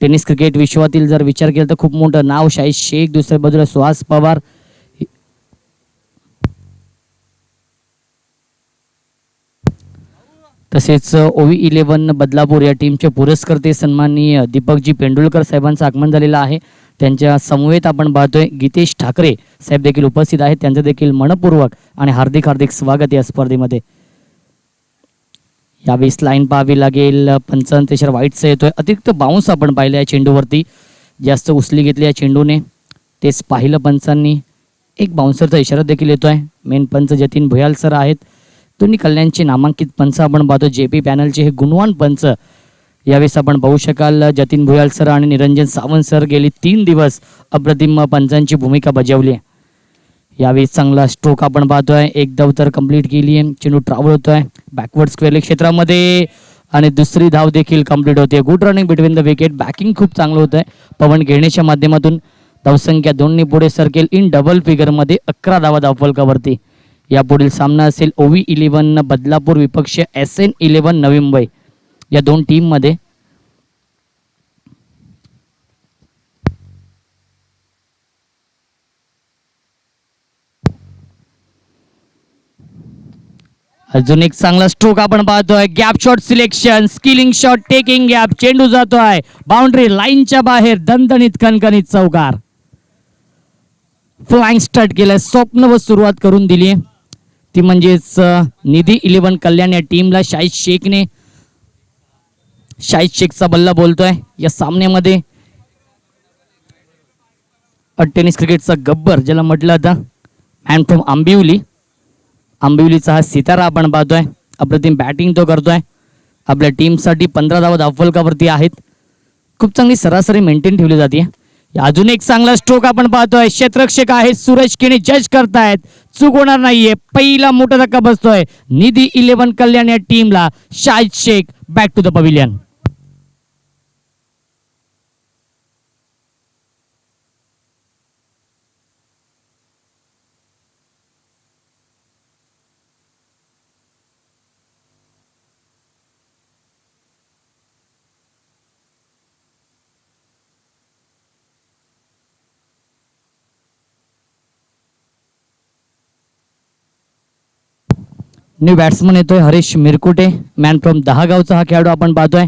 S2: टेनिस क्रिकेट विश्वातील जर विचार केला तर खूप मोठं नाव शाहिद शेख. दुसऱ्या बाजूला सुहास पवार. तसेच OV 11 बदलापूर या टीमचे पुरस्कर्ते सन्माननीय दीपकजी पेंडुलकर साहेबांचं आगमन झालेलं आहे. त्यांच्या समवेत आपण पाहतोय गीतेश ठाकरे साहेब देखील उपस्थित आहेत. त्यांचं देखील मनपूर्वक आणि हार्दिक हार्दिक स्वागत या स्पर्धेमध्ये. यावेळेस लाईन पाहावी लागेल. 55 वाईटचा येतोय. अतिरिक्त बाउन्स आपण पाहिलं या चेंडूवरती. जास्त उचली घेतली या चेंडूने तेच पाहिलं पंचांनी. एक बाउन्सरचा इशारा देखील येतोय. मेन पंच जतीन भुयाल सर आहेत. दोन्ही कल्याणचे नामांकित पंच आपण पाहतो. JP पॅनलचे हे गुणवान पंच यावेळेस आपण पाहू शकाल. जतीन भुयाल सर आणि निरंजन सावंत सर गेली 3 दिवस अप्रतिम पंचांची भूमिका बजावली आहे. यावेळी चांगला स्ट्रोक आपण पाहतोय. एक धाव तर कंप्लीट केली आहे. चेंडू ट्रॅव्हल होतोय बॅकवर्ड स्क्वेअर लेग क्षेत्रामध्ये आणि दुसरी धाव देखील कंप्लीट होते. Good running between the wicket. Backing खूप चांगलं होत आहे. पवन घेण्याच्या माध्यमातून धावसंख्या 2 पुढे सरकेल. इन डबल फिगरमध्ये 11 धावा धावफलकावरती. यापुढील सामना असेल OV11 बदलापूर विपक्ष SN11 नवी मुंबई या दोन टीम मध्ये. अजून एक चांगला स्ट्रोक आपण पाहतोय. Gap shot selection, skilling shot, taking gap. चेंडू जातोय बाउंड्री लाईनच्या बाहेर. दणदणीत कणकणीत चौकार. फ्लाइंग स्टार्ट केलाय. स्वप्न व सुरुवात करून दिली ती म्हणजेच निधी 11 कल्याण या टीमला शाहिद शेखचा बल्ला बोलतोय. या सामन्यामध्ये टेनिस क्रिकेटचा गब्बर ज्याला म्हटलं जातं, मॅन फ्रॉम आंबिवलीचा हा सितारा आपण पाहतोय. अप्रतिम बॅटिंग तो करतोय. आपल्या टीमसाठी 15 धावा धावफलकावरती आहेत. खूप चांगली सरासरी मेंटेन ठेवली जाते. अजून एक चांगला स्ट्रोक आपण पाहतोय. क्षेत्ररक्षक आहेत सूरज किणी जज करतायत. चूक होणार नाहीये. पहिला मोठा धक्का बसतोय निधी 11 कल्याण या टीमला. Shahid Shaikh back to the pavilion. New batsman येतोय हरीश मिरकुटे. मॅन फ्रॉम दहागावचा हा खेळाडू आपण पाहतोय.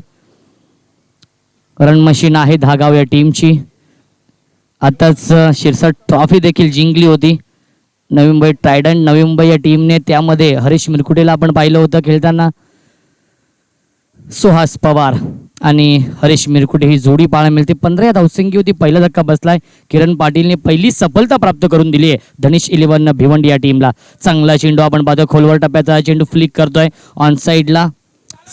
S2: रन मशीन आहे दहागाव या टीमची. आताच शिरसाट ट्रॉफी देखील जिंकली होती नवी मुंबई ट्रायडंट नवी मुंबई या टीमने. त्यामध्ये हरीश मिरकुटेला आपण पाहिलं होतं खेळताना. सुहास पवार आणि हरीश मिरकुटे ही जोडी पाहायला मिळते. 15 धावसंख्या होती. पहिला धक्का बसलाय. किरण पाटीलने पहिली सफलता प्राप्त करून दिली आहे धनिश 11 भिवंडी या टीमला. चांगला चेंडू आपण पाहतोय. खोलवर टप्प्याचा चेंडू फ्लिक करतोय ऑन साइडला.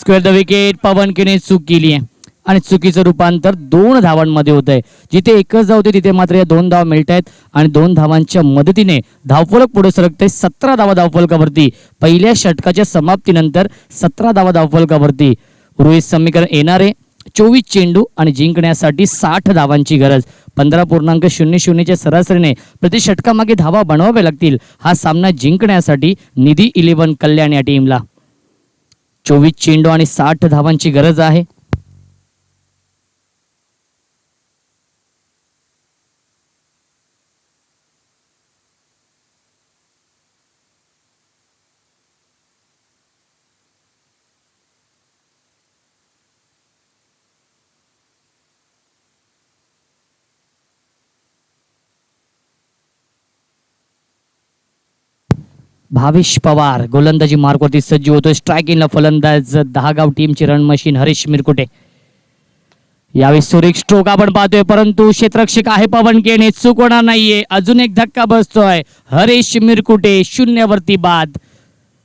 S2: Square the wicket. पवन केने चूक केली आहे आणि चुकीचं रूपांतर 2 धावांमध्ये होत आहे. जिथे एकच धाव होते तिथे मात्र या 2 धावा मिळत आहेत आणि 2 धावांच्या मदतीने धावफलक पुढे सरकते. 17 धावा धावफलकावरती. पहिल्या षटकाच्या समाप्तीनंतर 17 धावा धावफलकावरती. रोहित समीकरण येणारे 24 चेंडू आणि जिंकण्यासाठी 60 धावांची गरज. 15.00च्या सरासरीने प्रति षटकामागे धावा बनवाव्या लागतील हा सामना जिंकण्यासाठी निधी 11 कल्याण या टीमला. 24 चेंडू आणि 60 धावांची गरज आहे. भावेश पवार गोलंदाजी मार्कवरती सज्ज होतोय. स्ट्राईक इनला फलंदाज दहागाव टीमची रन मशीन हरीश मिरकुटे. यावेळी सुरेख स्ट्रोक आपण पाहतोय परंतु क्षेत्ररक्षक आहे पवन केने. चूक होणार नाहीये. अजून एक धक्का बसतोय. हरीश मिरकुटे 0 वरती बाद.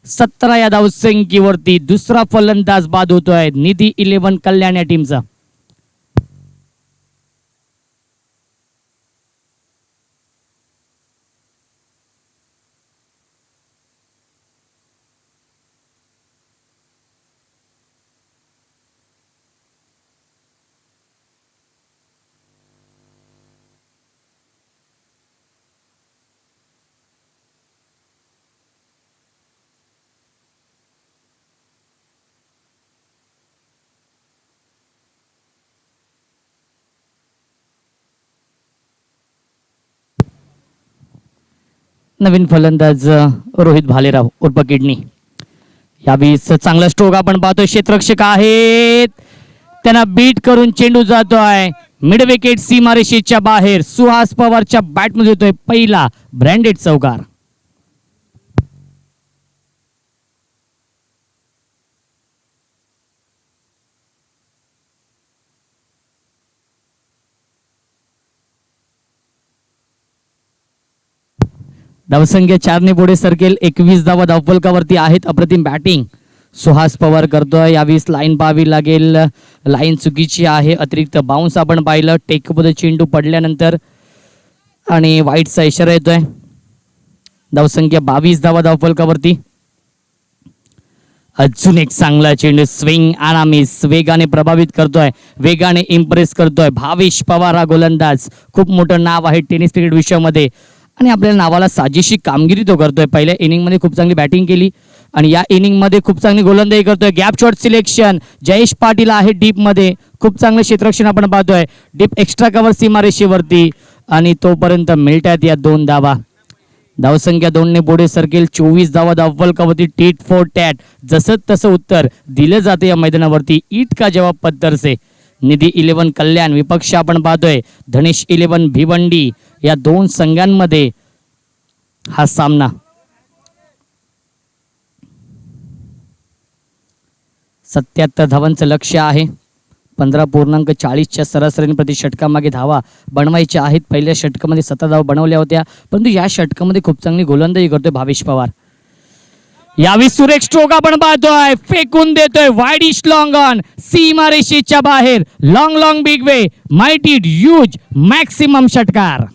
S2: 17 या धावसंख्येवरती दुसरा फलंदाज बाद होतोय निधी 11 कल्याण या टीमचा. नवीन फलंदाज रोहित भालेराव उर्फ किडनी. यावेळी चांगला स्ट्रोक आपण पाहतोय. क्षेत्ररक्षक आहेत त्यांना बीट करून चेंडू जातोय मिड विकेट सीमारेषेच्या बाहेर. सुहास पवारच्या बॅटमध्ये येतोय पहिला ब्रँडेड चौकार. धावसंख्या 4 पुढे सरकेल. 21 धावा धावफलकावरती आहेत. अप्रतिम बॅटिंग सुहास पवार करतोय. यावेळेस लाईन पाहावी लागेल. लाईन चुकीची आहे. अतिरिक्त बाउन्स आपण पाहिलं. टेकमध्ये चेंडू पडल्यानंतर आणि वाईटचा इशारा येतोय. धावसंख्या 22 धावा धावफलकावरती. अजून एक चांगला चेंडू स्विंग आरामीस वेगाने प्रभावित करतोय. वेगाने इम्प्रेस करतोय. भावेश पवार हा गोलंदाज. खूप मोठं नाव आहे टेनिस क्रिकेट विश्वामध्ये आणि आपल्या नावाला साजेशी कामगिरी तो करतोय. पहिल्या इनिंग मध्ये खूप चांगली बॅटिंग केली आणि या इनिंग मध्ये खूप चांगली गोलंदाजी करतोय. Gap shot selection Jayesh Patil आहे डीप मध्ये. खूप चांगलं क्षेत्ररक्षण आपण पाहतोय. डीप एक्स्ट्रा कव्हर सीमारेषेवरती आणि तोपर्यंत मिळतात या 2 धावा. धावसंख्या 2 पुढे सरकेल. 24 धावा धावफलकावरती. टीट फॉर टॅट जसं तसं उत्तर दिलं जाते या मैदानावरती. ईट का जवाब पत्थर से. निधी 11 कल्याण विपक्ष आपण पाहतोय. धनेश 11 भिवंडी. या 2 संघांमध्ये हा सामना. 77 धावांचं लक्ष्य आहे. 15.40च्या सरासरीने प्रति षटकामागे धावा बनवायच्या आहेत. पहिल्या षटकामध्ये 17 धावा बनवल्या होत्या परंतु या षटकामध्ये खूप चांगली गोलंदाजी करतोय भावेश पवार. यावेळी सुरेख स्ट्रोक आपण पाहतोय. फेकून देतोय वाईडिश लॉंग ऑन सीमारेषेच्या बाहेर. Long long big way mighty huge maximum षटकार.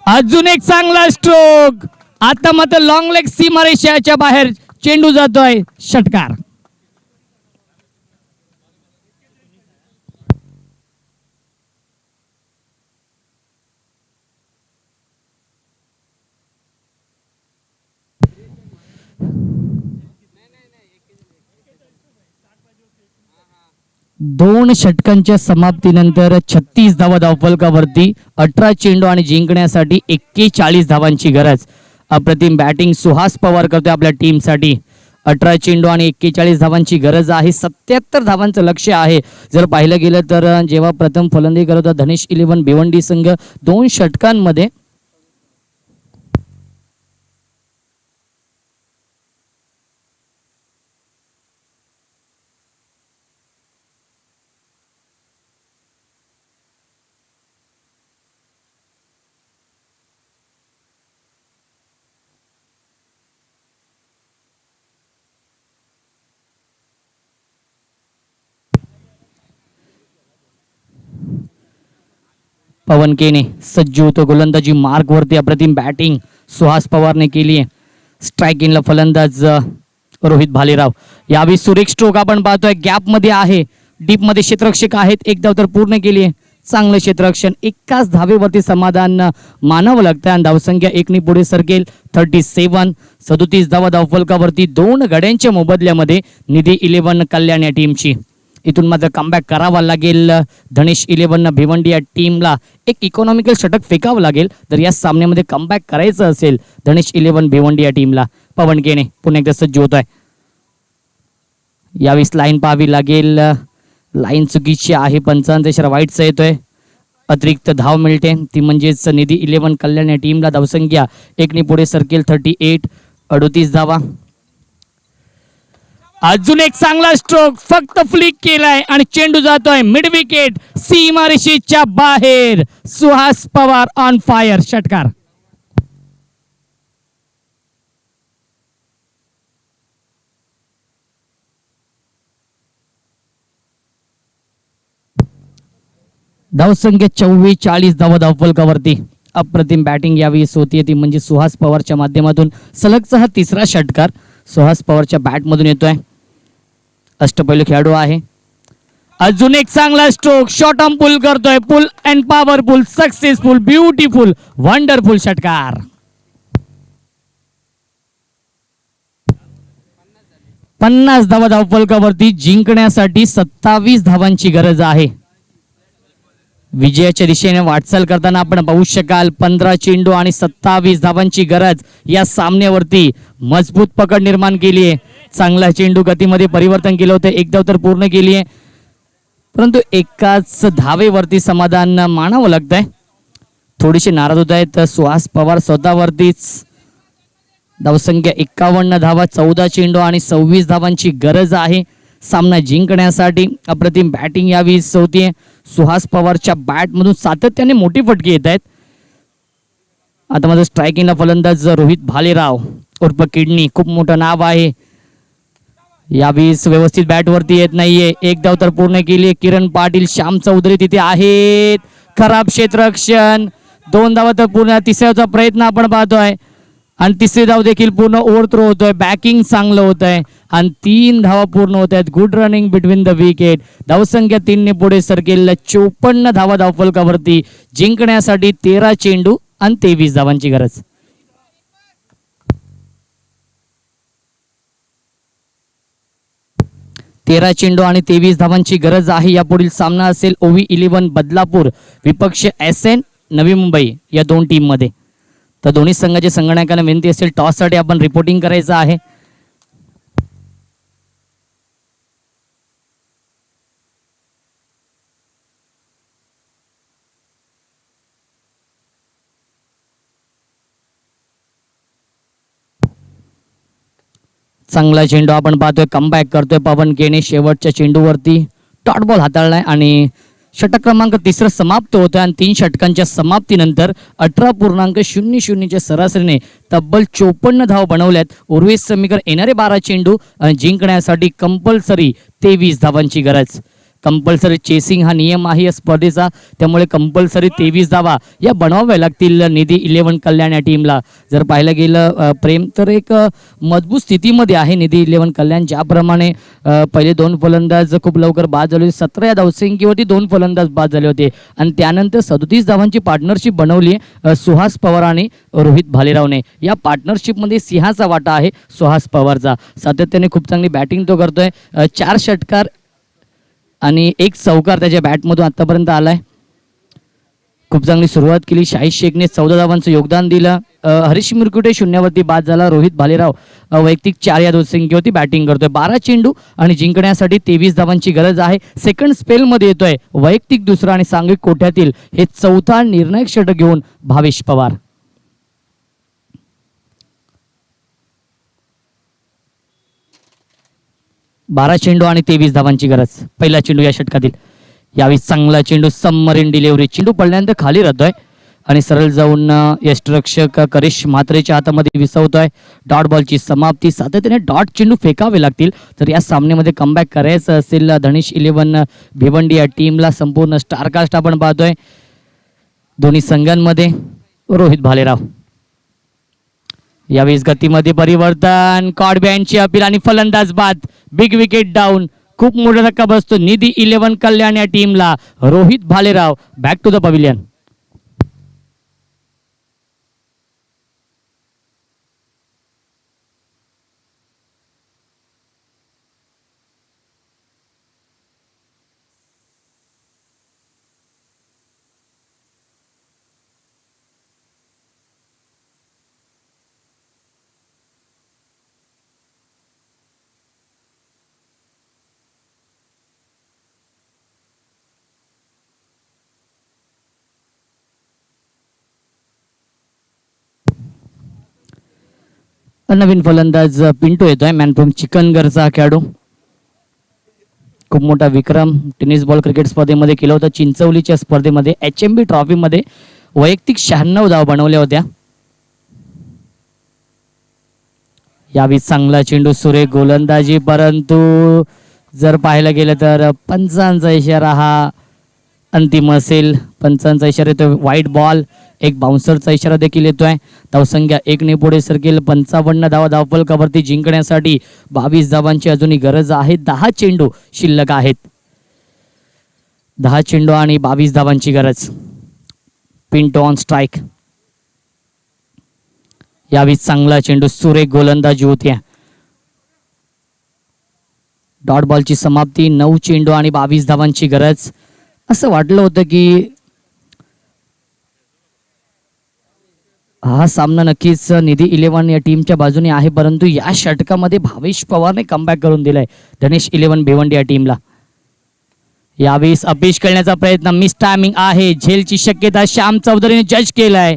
S2: अजून एक चांगला स्ट्रोक. आता मात्र लॉंग लेग सीमारेषेच्या बाहेर चेंडू जातोय. षटकार. दोन षटकांच्या समाप्तीनंतर 36 धावा धावफलकावरती. 18 चेंडू आणि जिंकण्यासाठी 41 धावांची गरज. अप्रतिम बॅटिंग सुहास पवार करतोय आपल्या टीमसाठी. 18 चेंडू आणि 41 धावांची गरज आहे. 77 धावांचं लक्ष्य आहे. जर पाहिलं गेलं तर जेव्हा प्रथम फलंदाजी करत होता धनेश 11 भिवंडी संघ 2 षटकांमध्ये पवन केने सज्ज होतो गोलंदाजी मार्क वरती. अप्रतिम बॅटिंग सुहास पवारने केली आहे. स्ट्राइक इनला फलंदाज रोहित भालेराव. यावेळी सुरेख स्ट्रोक आपण पाहतोय. गॅप मध्ये आहे. डीप मध्ये क्षेत्ररक्षक आहेत. एक धाव तर पूर्ण केली आहे. चांगलं क्षेत्ररक्षण. एकाच धावेवरती समाधान मानावं लागतं आणि धावसंख्या 1 पुढे सरकेल. 37 37 धावा धावफलकावरती. 2 गड्यांच्या मोबदल्यामध्ये निधी 11 कल्याण या टीमची. इथून मात्र कमबॅक करावा लागेल. धनेश 11 भिवंडी या टीमला एक इकॉनॉमिकल षटक फेकावं लागेल जर या सामन्यामध्ये कमबॅक करायचं असेल धनेश 11 भिवंडी या टीमला. पवन केने पुन्हा एकदा सज्ज होत आहे. यावेळेस लाईन पाहावी लागेल. लाईन चुकीची आहे. 55 इशारा वाईटचा येतोय. अतिरिक्त धाव मिळते ती म्हणजेच निधी 11 कल्याण या टीमला. धावसंख्या 1 पुढे सरकेल. 38 38 धावा. अजून एक चांगला स्ट्रोक. फक्त फ्लिक केलाय आणि चेंडू जातोय मिड विकेट सीमारेषेच्या बाहेर. Suhas Pawar on fire. षटकार. धावसंख्या 44 धावा धावफलकावरती. अप्रतिम बॅटिंग यावेळेस होतीये ती म्हणजे सुहास पवारच्या माध्यमातून. सलगचा हा 3रा षटकार सुहास पवारच्या बॅट मधून येतोय. अष्टपैलू खेळाडू आहे. अजून एक चांगला स्ट्रोक. शॉर्ट आर्म पुल करतोय. Pull and powerful successful beautiful wonderful. षटकार. 50 धावा धावफलकावरती. जिंकण्यासाठी 27 धावांची गरज आहे. विजयाच्या दिशेने वाटचाल करताना आपण पाहू शकाल 15 चेंडू आणि 27 धावांची गरज. या सामन्यावरती मजबूत पकड निर्माण केली आहे. चांगला चेंडू गतीमध्ये परिवर्तन केलं होतं. एक धाव तर पूर्ण केली आहे परंतु एकाच धावेवरती समाधान मानावं लागतंय. थोडीशी नाराज होत आहेत सुहास पवार स्वतःवरतीच. धावसंख्या 51 धावा. 14 चेंडू आणि 26 धावांची गरज आहे. सामना जिंकण्यासाठी अप्रतिम बॅटिंग यावी होतीये. सुहास पवारच्या बॅटमधून सातत्याने मोठी फटके येत आहेत. आता माझं स्ट्रायकिंगला फलंदाज रोहित भालेराव उर्फ किडनी, खूप मोठं नाव आहे. यावेळेस व्यवस्थित बॅटवरती येत नाहीये. एक धाव तर पूर्ण केली. किरण पाटील, श्याम चौधरी तिथे आहेत. खराब क्षेत्ररक्षण. 2 धावा तर पूर्ण. तिसऱ्याचा प्रयत्न आपण पाहतोय आणि तिसरी धाव देखील पूर्ण ओव्हरथ्रो होतोय. बॅकिंग चांगलं होत आहे आणि 3 धावा पूर्ण होत आहेत. Good running between the wicket. धावसंख्या 3 ने पुढे सरकेल. 54 धावा धावफलकावरती. जिंकण्यासाठी 13 चेंडू आणि 23 धावांची गरज. तेरा चेंडू आणि 23 धावांची गरज आहे. यापुढील सामना असेल ओव्ही 11 बदलापूर विपक्ष SN नवी मुंबई या 2 टीम मध्ये. तर दोन्ही संघाच्या संगणकाला विनंती असेल टॉससाठी आपण रिपोर्टिंग करायचं आहे. चांगला चेंडू आपण पाहतोय. कमबॅक करतोय पवन केने. शेवटच्या चेंडूवरती डॉट बॉल हाताळलाय आणि षटक क्रमांक 3 समाप्त होतोय आणि 3 षटकांच्या समाप्तीनंतर 18.00च्या सरासरीने तब्बल 54 धाव बनवल्यात. उर्वेश समीकर येणारे 12 चेंडू आणि जिंकण्यासाठी कंपल्सरी 23 धावांची गरज. कंपल्सरी चेसिंग हा नियम आहे या स्पर्धेचा, त्यामुळे कंपल्सरी 23 धावा या बनवाव्या लागतील निधी 11 कल्याण या टीमला. जर पाहायला गेलं प्रेम तर एक मजबूत स्थितीमध्ये आहे निधी 11 कल्याण. ज्याप्रमाणे पहिले 2 फलंदाज खूप लवकर बाद झाले. 17 या धावसंख्येवरती 2 फलंदाज बाद झाले होते आणि त्यानंतर 37 धावांची पार्टनरशिप बनवली सुहास पवार आणि रोहित भालेरावने. या पार्टनरशिपमध्ये सिंहाचा वाटा आहे सुहास पवारचा. सातत्याने खूप चांगली बॅटिंग तो करतोय. 4 षटकार आणि 1 चौकार त्याच्या बॅटमधून आतापर्यंत आलाय. खूप चांगली सुरुवात केली. शाहीद शेखने 14 धावांचं योगदान दिलं. हरीश मुरकुटे 0 वरती बाद झाला. रोहित भालेराव वैयक्तिक 4 या धावसंख्येवरती बॅटिंग करतोय. 12 चेंडू आणि जिंकण्यासाठी 23 धावांची गरज आहे. सेकंड स्पेलमध्ये येतोय वैयक्तिक 2रा आणि सांघिक कोट्यातील हे 4था निर्णायक षटक घेऊन भावेश पवार. बारा चेंडू आणि 23 धावांची गरज. पहिला चेंडू या षटकातील. यावेळी चांगला चेंडू समरीन डिलिव्हरी. चेंडू पडल्यानंतर खाली राहतोय आणि सरळ जाऊन यष्टरक्षक करिश म्हात्रेच्या हातामध्ये विसवतोय. डॉट बॉलची समाप्ती. सातत्याने डॉट चेंडू फेकावे लागतील तर या सामन्यामध्ये कमबॅक करायचं असेल धनेश 11 भिवंडी या टीमला. संपूर्ण स्टारकास्ट आपण पाहतोय दोन्ही संघांमध्ये. रोहित भालेराव यावेळेस गतीमध्ये परिवर्तन. कॉडबॅनची अपील आणि फलंदाज बाद. Big wicket down. खूप मोठा धक्का बसतो निधी 11 कल्याण या टीमला. Rohit Bhalerao back to the pavilion. नवीन फलंदाज पिंटू येतोय. मॅन फ्रॉम चिकनगरचा खेळाडू. खूप मोठा विक्रम टेनिस बॉल क्रिकेट स्पर्धेमध्ये केला होता. चिंचवलीच्या स्पर्धेमध्ये HMB ट्रॉफीमध्ये वैयक्तिक 96 धाव बनवल्या होत्या. यावेळी चांगला चेंडू. सुरेख गोलंदाजी, परंतु जर पाहायला गेलं तर पंचांचा इशारा हा अंतिम असेल. पंचांचा इशारा येतोय व्हाईट बॉल. एक बाउन्सरचा इशारा देखील येतोय. धावसंख्या 1 ने पुढे सरकेल. 55 धावा धावफलकावरती. जिंकण्यासाठी 22 धावांची अजूनही गरज आहे. 10 चेंडू शिल्लक आहेत. 10 चेंडू आणि 22 धावांची गरज. Pinto on strike. यावेळी चांगला चेंडू. सुरेख गोलंदाजी होती. डॉट बॉलची समाप्ती. 9 चेंडू आणि 22 धावांची गरज. असं वाटलं होतं की हा सामना नक्कीच निधी 11 या टीमच्या बाजूने आहे, परंतु या षटकामध्ये भावेश पवारने कमबॅक करून दिलाय धनेश 11 भिवंडी या टीमला. यावेळेस अपेश करण्याचा प्रयत्न. मिस टायमिंग आहे. झेलची शक्यता श्याम चौधरीने जज केलाय.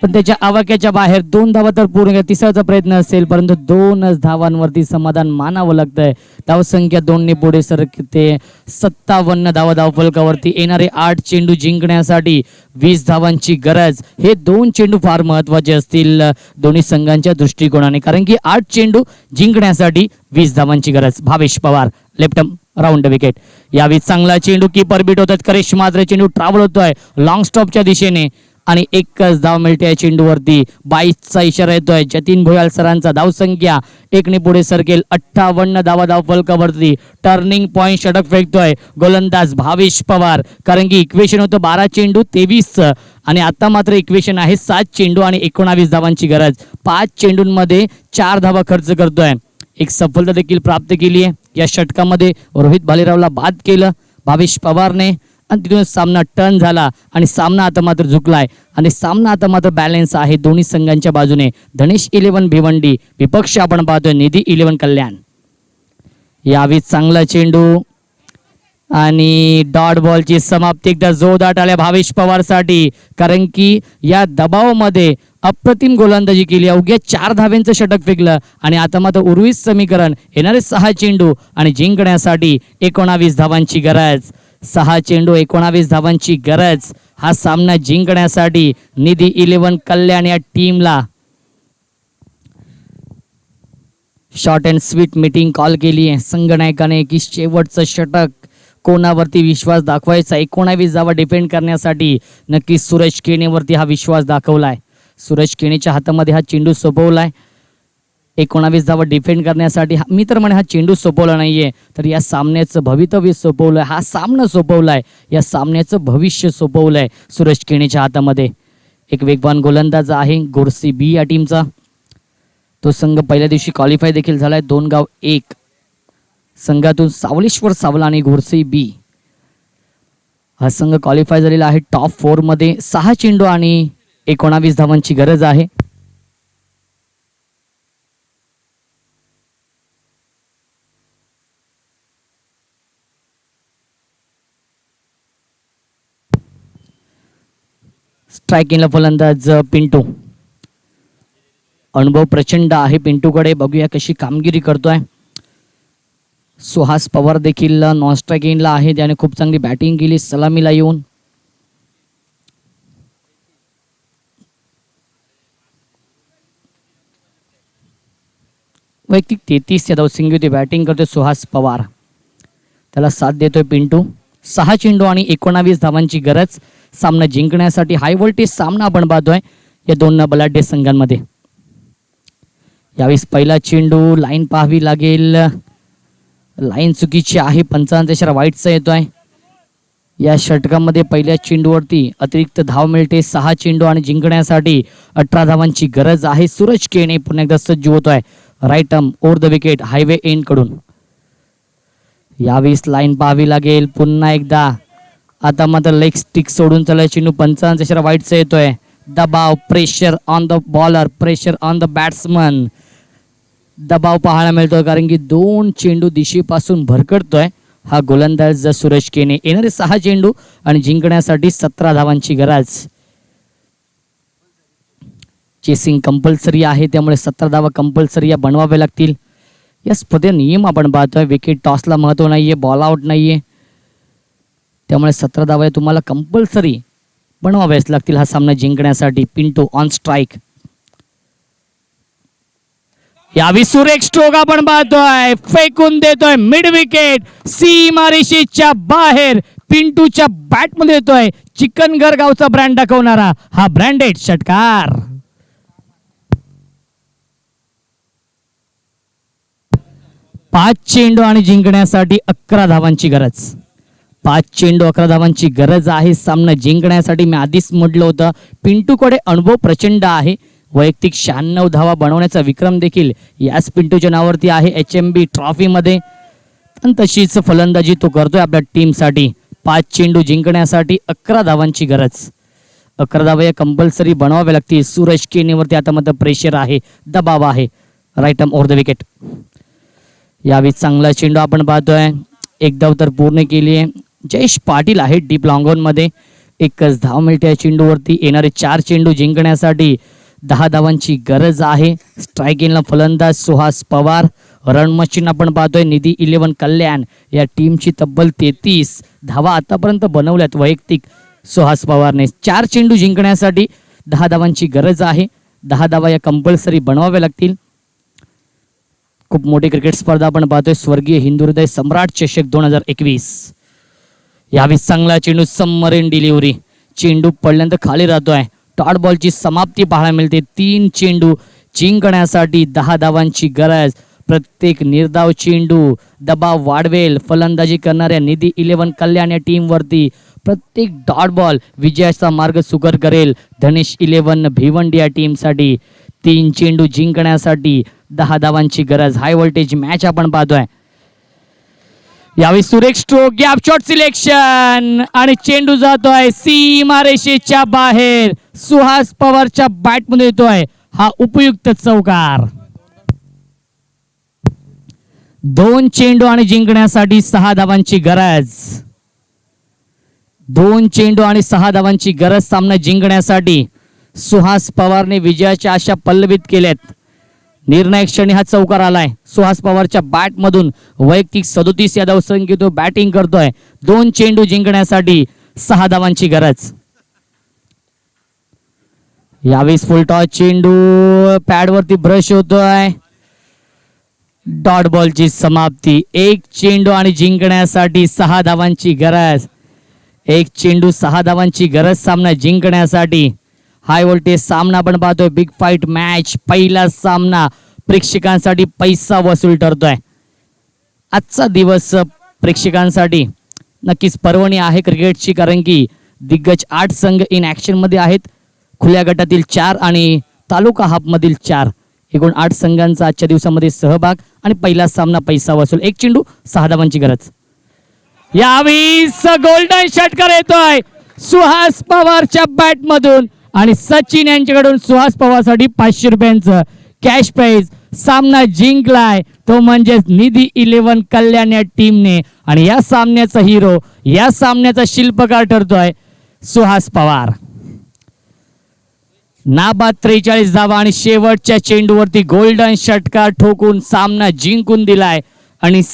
S2: पण त्याच्या आवाक्याच्या बाहेर 2 धावा तर पूर्ण केल्या. तिसऱ्याचा प्रयत्न असेल परंतु 2च धावांवरती समाधान मानावं लागतंय. धावसंख्या 2 ने पुढे सरकते. 57 धावा धावफलकावरती. येणारे 8 चेंडू जिंकण्यासाठी 20 धावांची गरज. हे 2 चेंडू फार महत्वाचे असतील दोन्ही संघांच्या दृष्टिकोनाने, कारण की 8 चेंडू जिंकण्यासाठी 20 धावांची गरज. Bhavesh Pawar left round wicket. यावेळी चांगला चेंडू कीपर बीट होतात. करेश मात्र चेंडू ट्रॅव्हल होतोय लॉंग स्टॉपच्या दिशेने आणि एकच धाव मिळते या चेंडूवरती. 22चा इशारा येतोय जतीन भोयाल सरांचा. धावसंख्या 1 ने पुढे सरकेल. 58 धावा धावफलकावरती. टर्निंग पॉइंट षटक फेकतोय गोलंदाज भावेश पवार, कारण की इक्वेशन होतं 12 चेंडू 23 आणि आता मात्र इक्वेशन आहे 7 चेंडू आणि 19 धावांची गरज. 5 चेंडूंमध्ये 4 धावा खर्च करतोय. एक सफलता देखील प्राप्त केली आहे या षटकामध्ये. रोहित भालेरावला बाद केलं भावेश पवारने आणि तिथून सामना टर्न झाला आणि सामना आता मात्र झुकलाय आणि सामना आता मात्र बॅलन्स आहे दोन्ही संघांच्या बाजूने. धनेश 11 भिवंडी विपक्ष आपण पाहतोय निधी 11 कल्याण. यावेळी चांगला चेंडू आणि डॉट बॉलची समाप्ती. एकदा जोरदार आल्या भावेश पवारसाठी, कारण की या दबावामध्ये अप्रतिम गोलंदाजी केली. अवघ्या 4 धाव्यांचं षटक फेकलं आणि आता मात्र उर्वरित समीकरण. येणारे 6 चेंडू आणि जिंकण्यासाठी 19 धावांची गरज. 6 चेंडू 19 धावांची गरज. हा सामना जिंकण्यासाठी निधी 11 कल्याण या टीमला short and sweet meeting call केली आहे संघनायकाने की शेवटचं षटक कोणावरती विश्वास दाखवायचा. 19 धावा डिफेंड करण्यासाठी नक्की सूरज केणेवरती हा विश्वास दाखवलाय. सूरज केणेच्या हातामध्ये हा चेंडू सोपवलाय. 19 धावा डिफेंड करण्यासाठी मी तर म्हणे हा चेंडू सोपवला नाहीये तर या सामन्याचं भवितव्य सोपवलंय. हा सामना सोपवलाय. या सामन्याचं भविष्य सोपवलंय सूरज केणेच्या हातामध्ये. एक वेगवान गोलंदाज आहे गोरसी बी या टीमचा. तो संघ पहिल्या दिवशी क्वालिफाय देखील झालाय. 2 गाव 1 संघातून सावलेश्वर सावला आणि गोरसी बी हा संघ क्वालिफाय झालेला आहे टॉप 4 मध्ये. 6 चेंडू आणि 19 धावांची गरज आहे. स्ट्रायकिंगला फलंदाज पिंटू. अनुभव प्रचंड आहे पिंटूकडे. बघूया कशी कामगिरी करतोय. सुहास पवार देखील नॉन स्ट्रायकिंगला आहे. त्याने खूप चांगली बॅटिंग केली सलामीला येऊन. वैयक्तिक 33 या धावसंख्येवरती बॅटिंग करतोय सुहास पवार. त्याला साथ देतोय पिंटू. 6 चेंडू आणि 19 धावांची गरज. सामना जिंकण्यासाठी हाय व्होल्टेज सामना आपण पाहतोय या दोन बलाढ्य संघांमध्ये. यावेळी पहिला चेंडू लाईन पाहावी लागेल. लाईन चुकीची आहे. 55 इशारा वाईटचा येतोय. या षटकामध्ये पहिल्या चेंडूवरती अतिरिक्त धाव मिळते. 6 चेंडू आणि जिंकण्यासाठी 18 धावांची गरज आहे. सूरज केणे पुन्हा एकदा सज्ज होतोय right arm over the wicket highway end कडून. यावेळी लाईन पाहावी लागेल पुन्हा एकदा. आता मात्र लेग स्टिक सोडून चालला चेंडू. 55 इशारा वाईटचा येतोय. दबाव pressure on the bowler pressure on the batsman. दबाव पाहायला मिळतोय कारण की 2 चेंडू दिशेपासून भरकटतोय हा गोलंदाज सूरज केणे. येणारे 6 चेंडू आणि जिंकण्यासाठी 17 धावांची गरज. चेसिंग कंपल्सरी आहे त्यामुळे 17 धावा कंपल्सरी या बनवाव्या लागतील. या स्पर्धे नियम आपण पाहतोय. विकेट टॉसला महत्व नाहीये. बॉल आउट नाहीये. त्यामुळे 17 धावा तुम्हाला कंपल्सरी बनवाव्याच लागतील हा सामना जिंकण्यासाठी. Pintu on strike. यावी सुरेख स्ट्रोक आपण पाहतोय. फेकून देतोय मिड विकेट सीमारेषेच्या बाहेर. पिंटूच्या बॅट मध्ये येतोय चिकनघर गावचा ब्रँड दाखवणारा हा ब्रँडेड षटकार. 5 चेंडू आणि जिंकण्यासाठी 11 धावांची गरज. 5 चेंडू 11 धावांची गरज आहे सामना जिंकण्यासाठी. मी आधीच म्हटलं होतं पिंटूकडे अनुभव प्रचंड आहे. वैयक्तिक 96 धावा बनवण्याचा विक्रम देखील याच पिंटूच्या नावावरती आहे HMB ट्रॉफी मध्ये. पण तशीच फलंदाजी तो करतोय आपल्या टीमसाठी. 5 चेंडू जिंकण्यासाठी 11 धावांची गरज. 11 धावा या कंपल्सरी बनवाव्या लागतील. सूरज केणेवरती आता मात्र प्रेशर आहे. दबाव आहे. Right arm over the wicket. यावेळी चांगला चेंडू आपण पाहतोय. एक धाव तर पूर्ण केली आहे. जयेश पाटील आहे डीप लॉंग ऑन मध्ये. एकच धाव मिळते या चेंडूवरती. येणारे 4 चेंडू जिंकण्यासाठी 10 धावांची गरज आहे. स्ट्रायकिंगला फलंदाज सुहास पवार. रन मशीन आपण पाहतोय निधी 11 कल्याण या टीमची तब्बल 33 धावा आतापर्यंत बनवल्यात वैयक्तिक सुहास पवारने. 4 चेंडू जिंकण्यासाठी 10 धावांची गरज आहे. 10 धावा या कंपल्सरी बनवाव्या लागतील. खूप मोठी क्रिकेट स्पर्धा आपण पाहतोय स्वर्गीय हिंदू हृदय सम्राट चषक 2021. यावेळी चांगला चेंडू सबमरीन डिलिव्हरी. चेंडू पडल्यानंतर खाली राहतोय. डॉट बॉलची समाप्ती पाहायला मिळते. 3 चेंडू जिंकण्यासाठी 10 धावांची गरज. प्रत्येक निर्धाव चेंडू दबाव वाढवेल फलंदाजी करणाऱ्या निधी 11 कल्याण या टीम वरती. प्रत्येक डॉट बॉल विजयाचा मार्ग सुकर करेल धनेश 11 भिवंडी या टीम साठी. 3 चेंडू जिंकण्यासाठी 10 धावांची गरज. हाय व्होल्टेज मॅच आपण पाहतोय. यावेळी सुरेख स्ट्रोक गॅप शॉट सिलेक्शन आणि चेंडू जातोय सीमारेषेच्या बाहेर. सुहास पवारच्या बॅट मध्ये येतोय हा उपयुक्त चौकार. 2 चेंडू आणि जिंकण्यासाठी 6 धावांची गरज. 2 चेंडू आणि 6 धावांची गरज सामना जिंकण्यासाठी. सुहास पवारने विजयाच्या आशा पल्लवित केल्यात. निर्णायक क्षणी हा चौकार आलाय. सुहास पवारच्या बॅट मधून वैयक्तिक 37 या धावसंख्येत तो बॅटिंग करतोय. 2 चेंडू जिंकण्यासाठी 6 धावांची गरज. यावेळी फुल टॉस चेंडू पॅड वरती ब्रश होतोय. डॉट बॉलची समाप्ती. 1 चेंडू आणि जिंकण्यासाठी 6 धावांची गरज. 1 चेंडू 6 धावांची गरज सामना जिंकण्यासाठी. हाय व्होल्टेज सामना आपण पाहतोय. Big fight match. पहिला सामना प्रेक्षकांसाठी पैसा वसूल ठरतोय. आजचा दिवस प्रेक्षकांसाठी नक्कीच पर्वणी आहे क्रिकेटची, कारण की दिग्गज 8 संघ इन ऍक्शन मध्ये आहेत. खुल्या गटातील 4 आणि तालुका हाफ मधील 4 एकूण 8 संघांचा आजच्या दिवसामध्ये सहभाग आणि पहिला सामना पैसा वसूल. 1 चेंडू 6 धावांची गरज. यावेळी गोल्डन षटकार येतोय सुहास पवारच्या बॅट मधून आणि सचिन यांच्याकडून सुहास पवारसाठी 500 रुपयांचं कॅश प्राइज. सामना जिंकलाय तो म्हणजे निधी 11 कल्याण या टीमने आणि या सामन्याचा हिरो, या सामन्याचा शिल्पकार ठरतोय सुहास पवार. नाबाद 43 धावा आणि शेवटच्या चेंडूवरती गोल्डन षटकार ठोकून सामना जिंकून दिलाय आणि